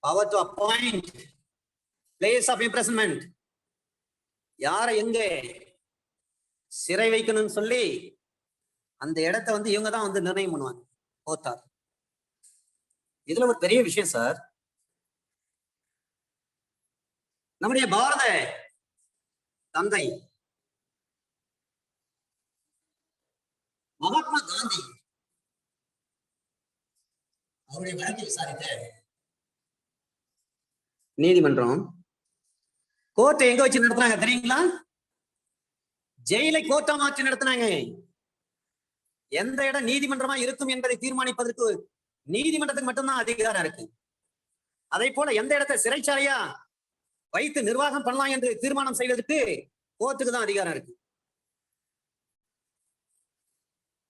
Power to appoint place of imprisonment. யாரை எங்க சிறை வைக்கணும்னு சொல்லி அந்த இடத்தை வந்து இவங்க தான் வந்து நிர்ணயம் பண்ணுவாங்க, கோத்தார். இதுல ஒரு பெரிய விஷயம் சார், நம்முடைய பாரத தந்தை மகாத்மா காந்தி அவருடைய வழக்கை விசாரித்த நீதிமன்றம் கோர்ட்டை எங்க வச்சு நடத்துனாங்க தெரியுங்களா? ஜெயிலை கோர்ட்டா மாற்றி நடத்தினாங்க. எந்த இடம் நீதிமன்றமா இருக்கும் என்பதை தீர்மானிப்பதற்கு நீதிமன்றத்துக்கு மட்டும்தான் அதிகாரம் இருக்கு. அதே போல எந்த இடத்தை சிறைச்சாலையா வைத்து நிர்வாகம் பண்ணலாம் என்று தீர்மானம் செய்வதற்கு கோர்ட்டுக்கு தான் அதிகாரம் இருக்கு.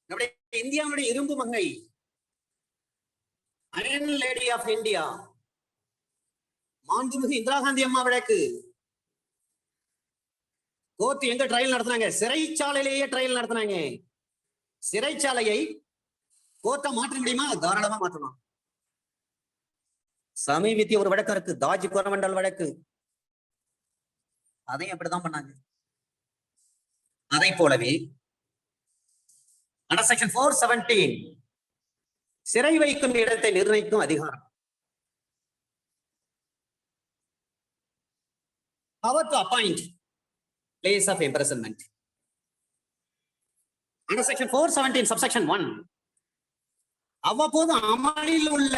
நம்முடைய இந்தியாவுடைய இரும்பு மங்கை அயர்ன் லேடி ஆஃப் இந்தியா மாண்புமிகு இந்திரா காந்தி அம்மா வழக்கு கோர்ட் எங்க ட்ரையல் நடத்தினாங்க? சிறைச்சாலையிலேயே ட்ரையல் நடத்தினாங்க. சிறைச்சாலையை கோர்ட்டை மாற்ற முடியுமா? தாராளமா மாற்றலாம். சமீபத்திய ஒரு வழக்கு இருக்கு, தாஜ் கொரமண்டல் வழக்கு. அதையும் அப்படிதான் பண்ணாங்க. அதை போலவே அண்டர் செக்ஷன் 417 சிறை வைக்கும் இடத்தை நிர்ணயிக்கும் அதிகாரம். Power to appoint place of imprisonment. Under section 417 subsection 1 அவ்வப்போது அமலில் உள்ள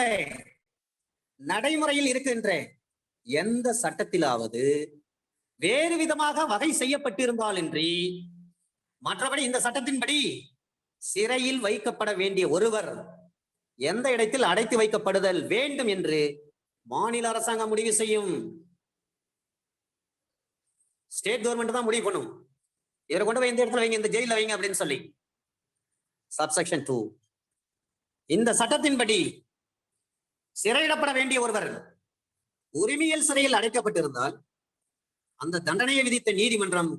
நடைமுறையில் இருக்கின்ற எந்த சட்டத்திலாவது வேறு விதமாக வகை செய்யப்பட்டிருந்தாலின்றி மற்றபடி இந்த சட்டத்தின்படி சிறையில் வைக்கப்பட வேண்டிய ஒருவர் எந்த இடத்தில் அடைத்து வைக்கப்படுதல் வேண்டும் என்று மாநில அரசாங்கம் முடிவு செய்யும். ஸ்டேட் கவர்மெண்ட் தான் முடிவு பண்ணும். இவரை கொண்டு போய் இந்த இடத்துல வைங்க, இந்த ஜெயில வைங்க அப்படின்னு சொல்லி. சப்செக்ஷன் 2 இந்த சட்டத்தின்படி சிறையிடப்பட வேண்டிய ஒருவர் உரிமையல் சிறையில் அடைக்கப்பட்டிருந்தால் அந்த தண்டனையை விதித்த நீதிமன்றம்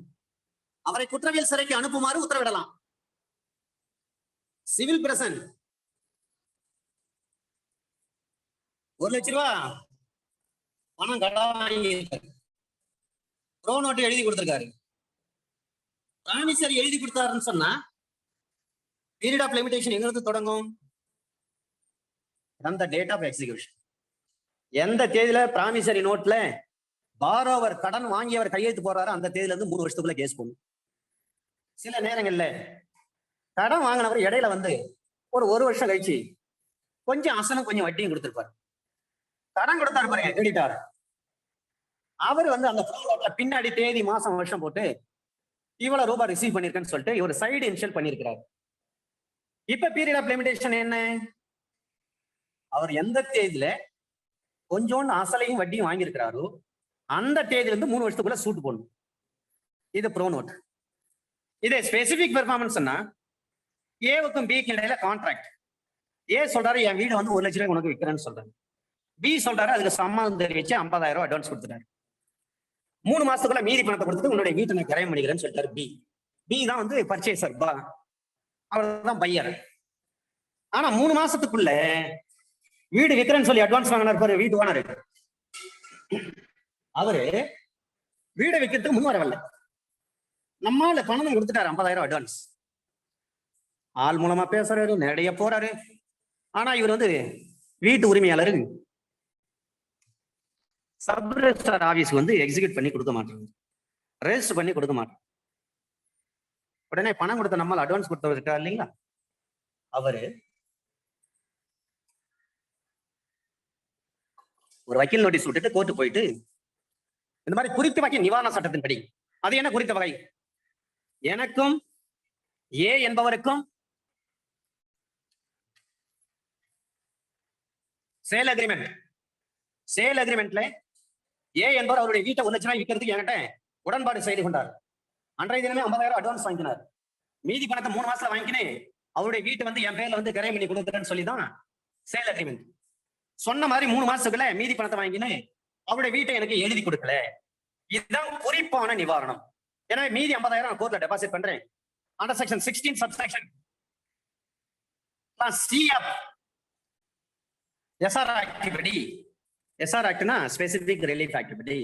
அவரை குற்றவியல் சிறைக்கு அனுப்புமாறு உத்தரவிடலாம். சிவில் பிரசன் 1 லட்சம் ரூபாய் பணம் கடன் வாங்கி ப்ரோ நோட்டு எழுதி கொடுத்திருக்காரு. ப்ராமிசரி எழுதி கொடுத்தாருன்னு சொன்னா பீரியட் ஆஃப் லிமிடேஷன் எங்க இருந்து தொடங்கும்? அந்த டேட் ஆஃப் எக்ஸிகியூஷன். எந்த தேதியில ப்ராமிசரி நோட்ல பாரோவர் கடன் வாங்கியவர் கையெழுத்து போறாரு அந்த தேதியில இருந்து 3 வருஷத்துக்குள்ள கேஸ் போகும். சில நேரங்கள்ல கடன் வாங்கினவர் இடையில வந்து ஒரு வருஷம் கழிச்சு கொஞ்சம் அசலும் கொஞ்சம் வட்டியும் கொடுத்திருப்பாரு. கடன் கொடுத்தாரு பாருங்க கிரெடிட்டார், அவர் வந்து அந்த பின்னாடி தேதி மாசம் வருஷம் போட்டு இவ்வளவு ரூபாய் ரிசீவ் பண்ணிருக்கேன்னு சொல்லிட்டு இவர் சைடு இன்ஷியல் பண்ணிருக்கிறார். இப்ப பீரியட் ஆஃப் லிமிடேஷன் என்ன? அவர் எந்த தேதியில கொஞ்சோண்டு அசலையும் வட்டியும் வாங்கியிருக்கிறாரோ அந்த தேதியில இருந்து 3 வருஷத்துக்குள்ள சூட் போடணும். இது ப்ரோ நோட். இது ஸ்பெசிபிக் பெர்ஃபார்மன்ஸ்னா ஏவுக்கும் பிக்கு இடையில கான்ட்ராக்ட். ஏ சொல்றாரு என் வீடு வந்து 1 லட்சம் ரூபாய் உனக்கு விற்கிறேன்னு சொல்றாரு. பி சொல்றாரு அதுக்கு சம்மதம் தெரிவிச்சு 50,000 ரூபாய் அட்வான்ஸ் கொடுத்துட்டாரு. 3 மாசத்துக்குள்ள மீதி பணத்தை கொடுத்துட்டு உன்னுடைய வீட்டை நான் கிரையம் பண்ணிக்கிறேன்னு சொல்லிட்டாரு பி. பி தான் வந்து பர்ச்சேசர், அவர் தான் பையர். ஆனா 3 மாசத்துக்குள்ள வீடு விற்கிறேன்னு சொல்லி அட்வான்ஸ் வாங்கினார் பாரு வீட்டு ஓனர், அவரு வீடை விற்கிறதுக்கு முன் வரவில்லை. நம்மால பணம் கொடுத்துட்டாரு 50,000 அட்வான்ஸ். ஆள் மூலமா பேசுறாரு, நேரடியா போறாரு. ஆனா இவர் வந்து வீட்டு உரிமையாளர் சப் ரெஜிஸ்ட்ரார் ஆபீஸ்க்கு வந்து எக்ஸிக்யூட் பண்ணி கொடுக்க மாட்டாங்க, ரெஜிஸ்டர் பண்ணி கொடுக்க மாட்டாங்க. உடனே பணம் கொடுத்த நம்மால் அட்வான்ஸ் கொடுத்தவர் இருக்காரு இல்லைங்களா, அவரு ஒரு வக்கீல் நோட்டீஸ் விட்டுட்டு கோர்ட்டு போயிட்டு இந்த மாதிரி குறித்த வகை நிவாரண சட்டத்தின்படி, அது என்ன குறித்த வகை? எனக்கும் ஏ என்பவருக்கும் சேல் அக்ரிமெண்ட். சேல் அக்ரிமெண்ட்ல ஏ என்பவர் அவருடைய வீட்டை 1 லட்சம் ரூபாய் விற்கிறதுக்கு என்கிட்ட உடன்பாடு செய்து கொண்டார். அன்றைய தினமே 50,000 அட்வான்ஸ் வாங்கினார். மீதி பணத்தை 3 மாசத்துல வாங்கினேன், அவருடைய வீட்டை வந்து என் பேர்ல வந்து கிரையம் பண்ணி கொடுக்குறேன்னு சொல்லி தான் சேல் அக்ரிமெண்ட். சொன்ன மாதிரி 3 மாசத்துக்குள்ள மீதி பணத்தை வாங்கினேன், அவருடைய வீட்டை எனக்கு எழுதி கொடுக்கல. இதுதான் குறிப்பான நிவாரணம். எனவே மீதி 50,000 கோர்ட்ல டெபாசிட் பண்றேன். Under section 16 subsection CF SR act படி, எஸ்ஆர் ஆக்ட்னா ஸ்பெசிபிக் ரிலீஃப் ஆக்ட் படி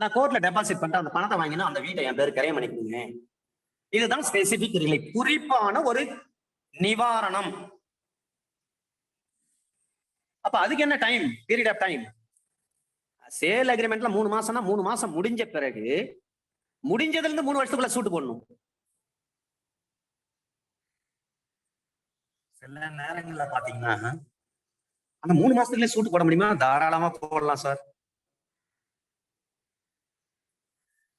நான் கோர்ட்ல டெபாசிட் பண்ணிட்டு அந்த பணத்தை வாங்கினா அந்த வீட்டை என் பேர் கிரையம் பண்ணிக்கோங்க. இதுதான் ஸ்பெசிபிக் ரிலீஃப், குறிப்பான ஒரு நிவாரணம். அப்ப அதுக்கு என்ன time, period of time? Sale அக்ரிமெண்ட்ல 3 மாசம்னா 3 மாசம் முடிஞ்ச பிறகு, முடிஞ்சதுல இருந்து 3 வருஷத்துக்குள்ள சூட்டு போடணும். சில நேரங்கள்ல பாத்தீங்கன்னா அந்த 3 மாசத்துக்குள்ளே சூட்டு போட முடியுமா? தாராளமா போடலாம் சார்.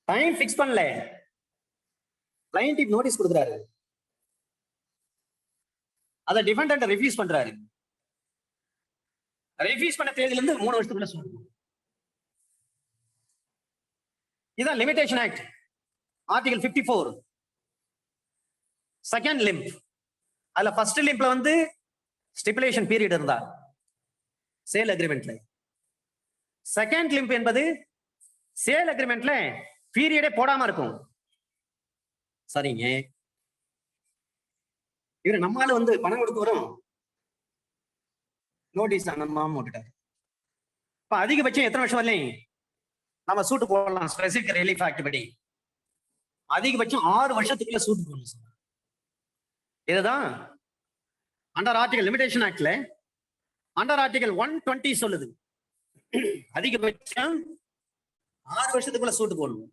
டைம் பிக்ஸ் பண்ணல, கிளையன்ட் நோட்டீஸ் கொடுக்குறாரு, அத டிஃபெண்டன்ட் ரிஃப்யூஸ் பண்றாரு. ரிஃப்யூஸ் பண்ண தேதியில இருந்து 3 வருஷத்துக்குள்ள சூட்டு. இதான் limitation act article 54 second limb. அதுல ஃபர்ஸ்ட் லிம்ப்ல வந்து ஸ்டிபுலேஷன் பீரியட் இருந்தா சேல் அக்ரிமெண்ட்ல, செகண்ட் லிம்ப் என்பது சேல் அக்ரிமெண்ட்ல பீரியடே போடாம இருக்கும். சரிங்க, இவரு நம்மால வந்து பணம் கொடுத்து வரும், நோட்டீஸ் நம்ம விட்டுட்டாரு. இப்ப அதிகபட்சம் எத்தனை வருஷம் வரலையும் நம்ம சூட்டு போடலாம் ஸ்பெசிபிக் ரிலீஃப் ஆக்ட் படி. அதிகபட்சம் 6 வருஷத்துக்குள்ள சூட்டு போடணும் சார். இதுதான் அண்டர் ஆர்டிகல் லிமிடேஷன் ஆக்ட்ல அண்டர் ஆர்டிகல் 120 சொல்லுது, அதிகபட்சம் 6 வருஷத்துக்குள்ள சூட்டு போடணும்.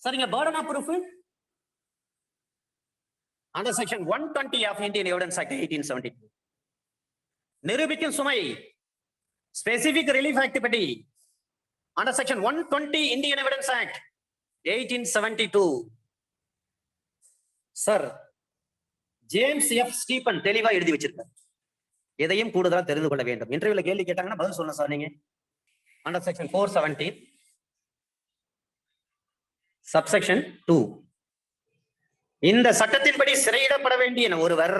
சரிங்க, burden of proof under section 120 of Indian evidence act 1872 நிரூபிக்கும் சுமை ஸ்பெசிபிக் ரிலீஃப் ஆக்ட் படி under section 120 Indian evidence act 1872. Sir James F Stephen தெளிவா எழுதி வச்சிருக்காரு, எதையும் கூடுதலா தெரிந்து கொள்ள வேண்டும். இன்டர்வியூல கேள்வி கேட்டாங்கன்னா பதில் சொல்லணும் சார். நீங்க அண்டர் செக்ஷன் 417 சப்செக்ஷன் 2 இந்த சட்டத்தின்படி சிறையிடப்பட வேண்டிய ஒருவர்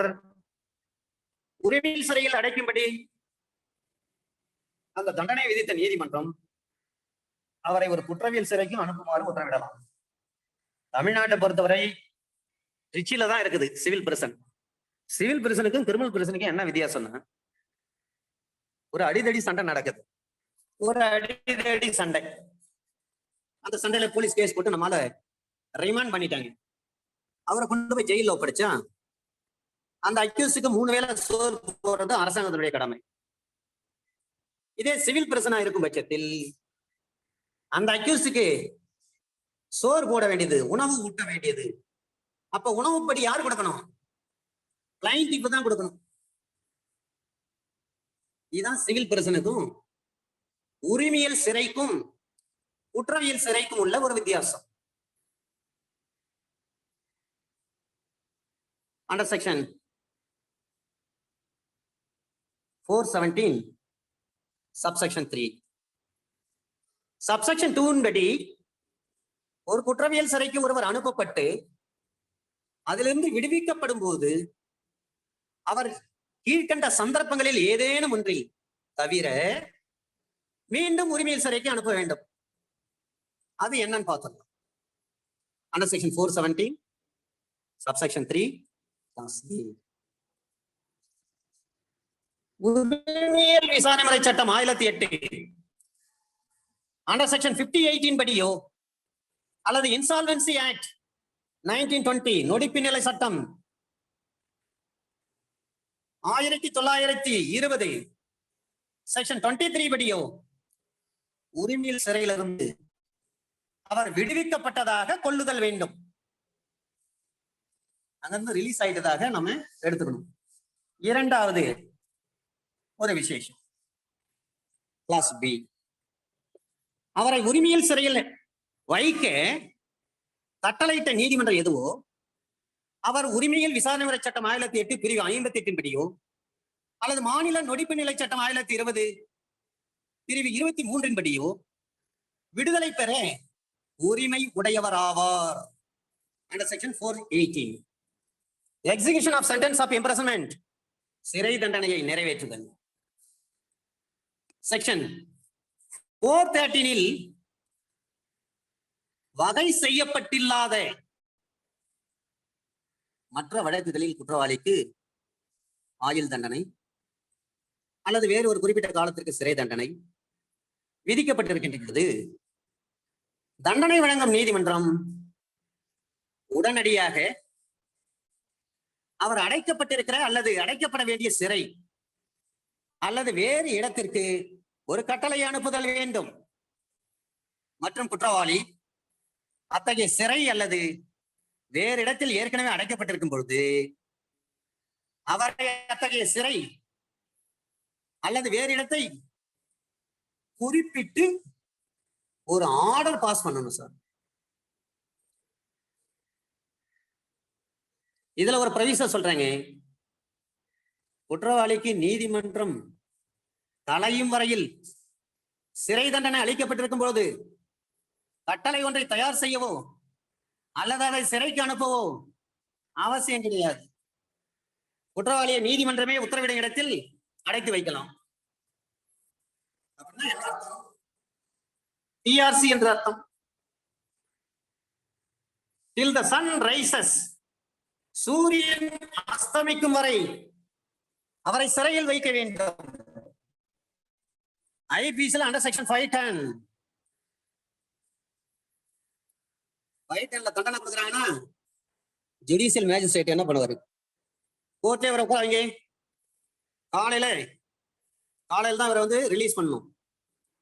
உரிமையில் சிறையில் அடைக்கும்படி அந்த தண்டனை விதித்த நீதிமன்றம் அவரை ஒரு குற்றவியல் சிறைக்கும் அனுப்புமாறு உத்தரவிடலாம். தமிழ்நாட்டை பொறுத்தவரை ட்ரிச்சில தான் இருக்குது சிவில் பிரிசன். சிவில் பிரிசனுக்கும் கிரிமினல் பிரிசனுக்கும் என்ன வித்தியாசம்னா, ஒரு அடிதடி சண்டை நடக்குது. ஒரு அடிதடி சண்டை. அந்த சண்டையில போலீஸ் கேஸ் போட்டு நம்மால ரிமாண்ட் பண்ணிட்டாங்க. அவரை கொண்டு போய் ஜெயில ஒப்படைச்சா அந்த அக்யூஸ்டுக்கு 3 வேளை சோறு போடுறது அரசாங்கத்தினுடைய கடமை. இதே சிவில் பிரச்சனை இருக்கும் பட்சத்தில் அந்த அக்யூஸ்டுக்கு சோறு போட வேண்டியது, உணவு ஊட்ட வேண்டியது. அப்ப உணவுப்படி யார் கொடுக்கணும்? கிளைண்ட் தான் கொடுக்கணும். இதுதான் சிவில் பிரச்சனைக்கும் உரிமையல் சிறைக்கும் குற்றவியல் சிறைக்கும் உள்ள ஒரு வித்தியாசம். அண்டர் செக்ஷன் 417 சப்செக்ஷன் 3 சப்செக்ஷன் 2 படி ஒரு குற்றவியல் சிறைக்கு ஒருவர் அனுப்பப்பட்டு அதிலிருந்து விடுவிக்கப்படும் போது அவர் கீழ்கண்ட சந்தர்ப்பங்களில் ஏதேனும் ஒன்றில் தவிர மீண்டும் உரிமையல் சிறைக்கு அனுப்ப வேண்டும். அது என்னன்னு பார்த்தோம். அண்டர் செக்ஷன் 417 சப்செக்ஷன் 3 உரிமையல் விசாரணை முறை சட்டம் 1008 அண்டர் செக்ஷன் 5018 படியோ அல்லது இன்சால்வென்சி ஆக்ட் 1920 நொடிப்பு நிலை சட்டம் 1920 செக்ஷன் 23 படியோ உரிமையல் சிறையிலிருந்து அவர் விடுவிக்கப்பட்டதாக கொள்ளுதல் வேண்டும். அங்கிருந்து ரிலீஸ் ஆயிட்டதாக நம்ம எடுத்துக்கணும். இரண்டாவது ஒரு விசேஷம் கிளாஸ் பி, அவரை உரிமையல் சிறையில் வைக்க கட்டளையிட்ட நீதிமன்றம் எதுவோ அவர் உரிமையல் விசாரணை முறை சட்டம் 1008 பிரிவு 58 படியோ அல்லது மாநில நொடிப்பு நிலை சட்டம் 1020 பிரிவு 23 படியோ விடுதலை பெற உரிமை உடையவர் ஆவார். Under section 418 execution of sentence of imprisonment சிறை தண்டனையை நிறைவேற்றுதல். செக்ஷன் 413 வகை செய்யப்பட்டில்லாத மற்ற வழக்குகளில் குற்றவாளிக்கு ஆயுள் தண்டனை அல்லது வேறு ஒரு குறிப்பிட்ட காலத்திற்கு சிறை தண்டனை விதிக்கப்பட்டிருக்கின்றது. தண்டனை வழங்கும் நீதிமன்றம் உடனடியாக அவர் அடைக்கப்பட்டிருக்கிற அல்லது அடைக்கப்பட வேண்டிய சிறை அல்லது வேறு இடத்திற்கு ஒரு கட்டளை அனுப்புதல் வேண்டும். மற்றும் குற்றவாளி அத்தகைய சிறை அல்லது வேறு இடத்தில் ஏற்கனவே அடைக்கப்பட்டிருக்கும் பொழுது அவரை அத்தகைய சிறை அல்லது வேறு இடத்தை குறிப்பிட்டு ஒரு ஆர்டர் பாஸ் பண்ணணும் சார். இதுல ஒரு ப்ரொவிஷன் சொல்றாங்க, குற்றவாளிக்கு நீதிமன்றம் களையும் வரையில் சிறை தண்டனை அளிக்கப்பட்டிருக்கும் பொழுது கட்டளை ஒன்றை தயார் செய்யவோ அல்லது அதை சிறைக்கு அனுப்பவோ அவசியம் கிடையாது. குற்றவாளியை நீதிமன்றமே உத்தரவிடும் இடத்தில் அடைத்து வைக்கலாம். அப்படின்னா என்ன அர்த்தம்? டிஆர்சி என்ற அர்த்தம். till the sun rises, சூரியன் அஸ்தமிக்கும் வரை அவரை சிறையில் வைக்க வேண்டும். ஐபிசியில் அண்டர் செக்ஷன் 510 தண்டனை கொடுக்குறாங்கன்னா ஜுடிஷியல் மேஜிஸ்ட்ரேட் என்ன பண்ணுவாரு? கோர்ட்ல இவரை உட்காருங்க, காலையில தான் இவரை ரிலீஸ் பண்ணணும்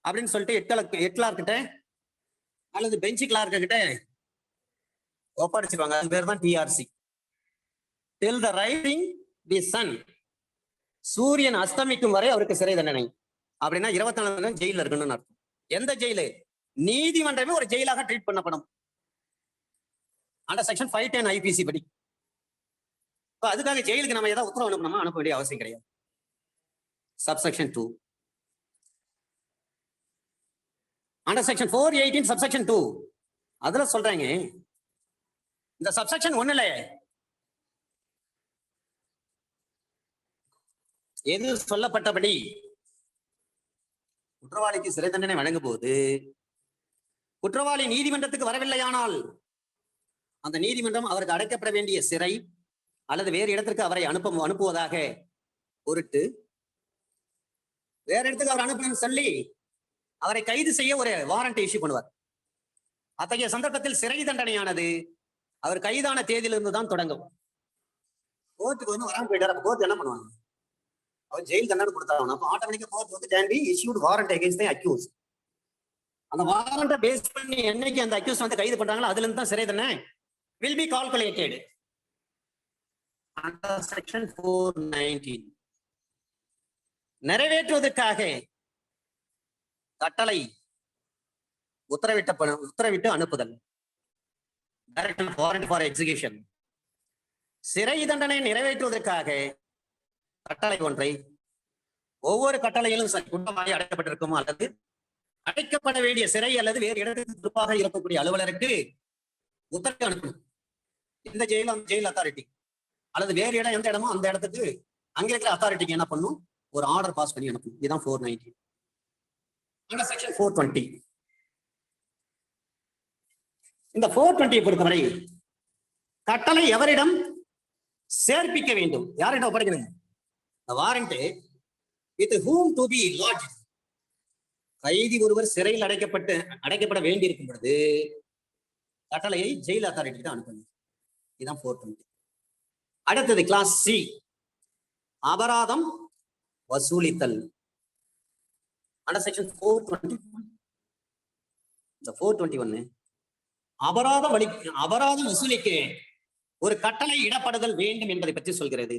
அப்படின்னு சொல்லிட்டு ஹெட் கிளார்க் கிட்ட அல்லது பெஞ்ச் கிளார்க் கிட்ட ஒப்படைச்சிருவாங்க. அது பேர் தான் TRC. till the rising the sun, சூரியன் அஸ்தமிக்கும் வரை அவருக்கு சிறை தண்டனை. அப்படின்னா 24 மணி நேரம் ஜெயில இருக்கணும்னு அர்த்தம். எந்த ஜெயிலு? நீதிமன்றமே ஒரு ஜெயிலாக ட்ரீட் பண்ணப்படும் அண்டர் செக்ஷன் 510 ஐபிசி படி. அதுக்காக ஜெயிலுக்கு நம்ம ஏதாவது உத்தரவு அனுப்பணுமா? அனுப்ப வேண்டிய அவசியம் கிடையாது. சப்செக்ஷன் 2 அண்டர் செக்ஷன் 418 சப்செக்ஷன் 2 அதுல சொல்றாங்க, இந்த சப்செக்ஷன் 1ல எது சொல்லப்பட்டபடி குற்றவாளிக்கு சிறை தண்டனை வழங்கும் போது குற்றவாளி நீதிமன்றத்துக்கு வரவில்லையானால் அந்த நீதிமன்றம் அவருக்கு அடைக்கப்பட வேண்டிய சிறை அல்லது வேறு இடத்திற்கு அவரை அனுப்புவதாக பொருட்டு வேற இடத்துக்கு அவர் அனுப்பணும்னு சொல்லி அவரை கைது செய்ய ஒரு வாரண்ட் இஷ்யூ பண்ணுவார். அத்தகைய சந்தர்ப்பத்தில் சிறை தண்டனையானது அவர் கைதான தேதியிலிருந்து தான் தொடங்கும். கோர்ட்டுக்கு வந்து வராமல் போயிட்டார். அப்ப கோர்ட் என்ன பண்ணுவாங்க? அவர் ஜெயில் தண்டனை கொடுத்தாங்க. அப்ப ஆட்டோமேட்டிக்கா கோர்ட் வந்து can be issued warrant against the accused. அந்த வாரண்ட பேஸ் பண்ணி என்னைக்கு அந்த அக்யூஸ் வந்து கைது பண்றாங்களோ அதுல இருந்து தான் சிறை தண்டனை will be calculated under section 419. நிறைவேற்றுவதற்காக கட்டளை உத்தரவிட்டு அனுப்புதல், டைரக்ஷன் வாரண்ட் ஃபார் எக்ஸிகியூஷன். சிறை தண்டனை நிறைவேற்றுவதற்காக கட்டளை ஒன்றை ஒவ்வொரு கட்டளையிலும் குற்றவாளி அடைக்கப்பட்டிருக்குமோ அல்லது அடைக்கப்பட வேண்டிய சிறை அல்லது வேறு இடத்துக்கு பொறுப்பாக இருக்கக்கூடிய அலுவலருக்கு உத்தரவு அனுப்பணும். இந்த ஜெயில் அந்த ஜெயில் அத்தாரிட்டி அல்லது வேறு இடம் எந்த இடமோ அந்த இடத்துக்கு அங்க இருக்கிற அத்தாரிட்டிக்கு என்ன பண்ணும்? ஒரு ஆர்டர் பாஸ் பண்ணி அனுப்பணும். இதுதான் 419. செக்ஷன் 420. இந்த 420 பொறுத்தவரை கட்டளை எவரிடம் சேர்ப்பிக்க வேண்டும்? யாரிடம் ஒப்படைக்கணும்? Warrant with whom to be lodge. கைதி ஒருவர் சிறையில் அடைக்கப்பட வேண்டி இருக்கும் பொழுது கட்டளையை ஜெயில் அத்தாரிட்டி தான் அனுப்பணும். இதுதான் 420. அடுத்தது கிளாஸ் சி, அபராதம் வசூலித்தல். Under section 421. இந்த 421 அபராதம் வசூலிக்க ஒரு கட்டளை இடப்படுதல் வேண்டும் என்பதை பற்றி சொல்கிறது.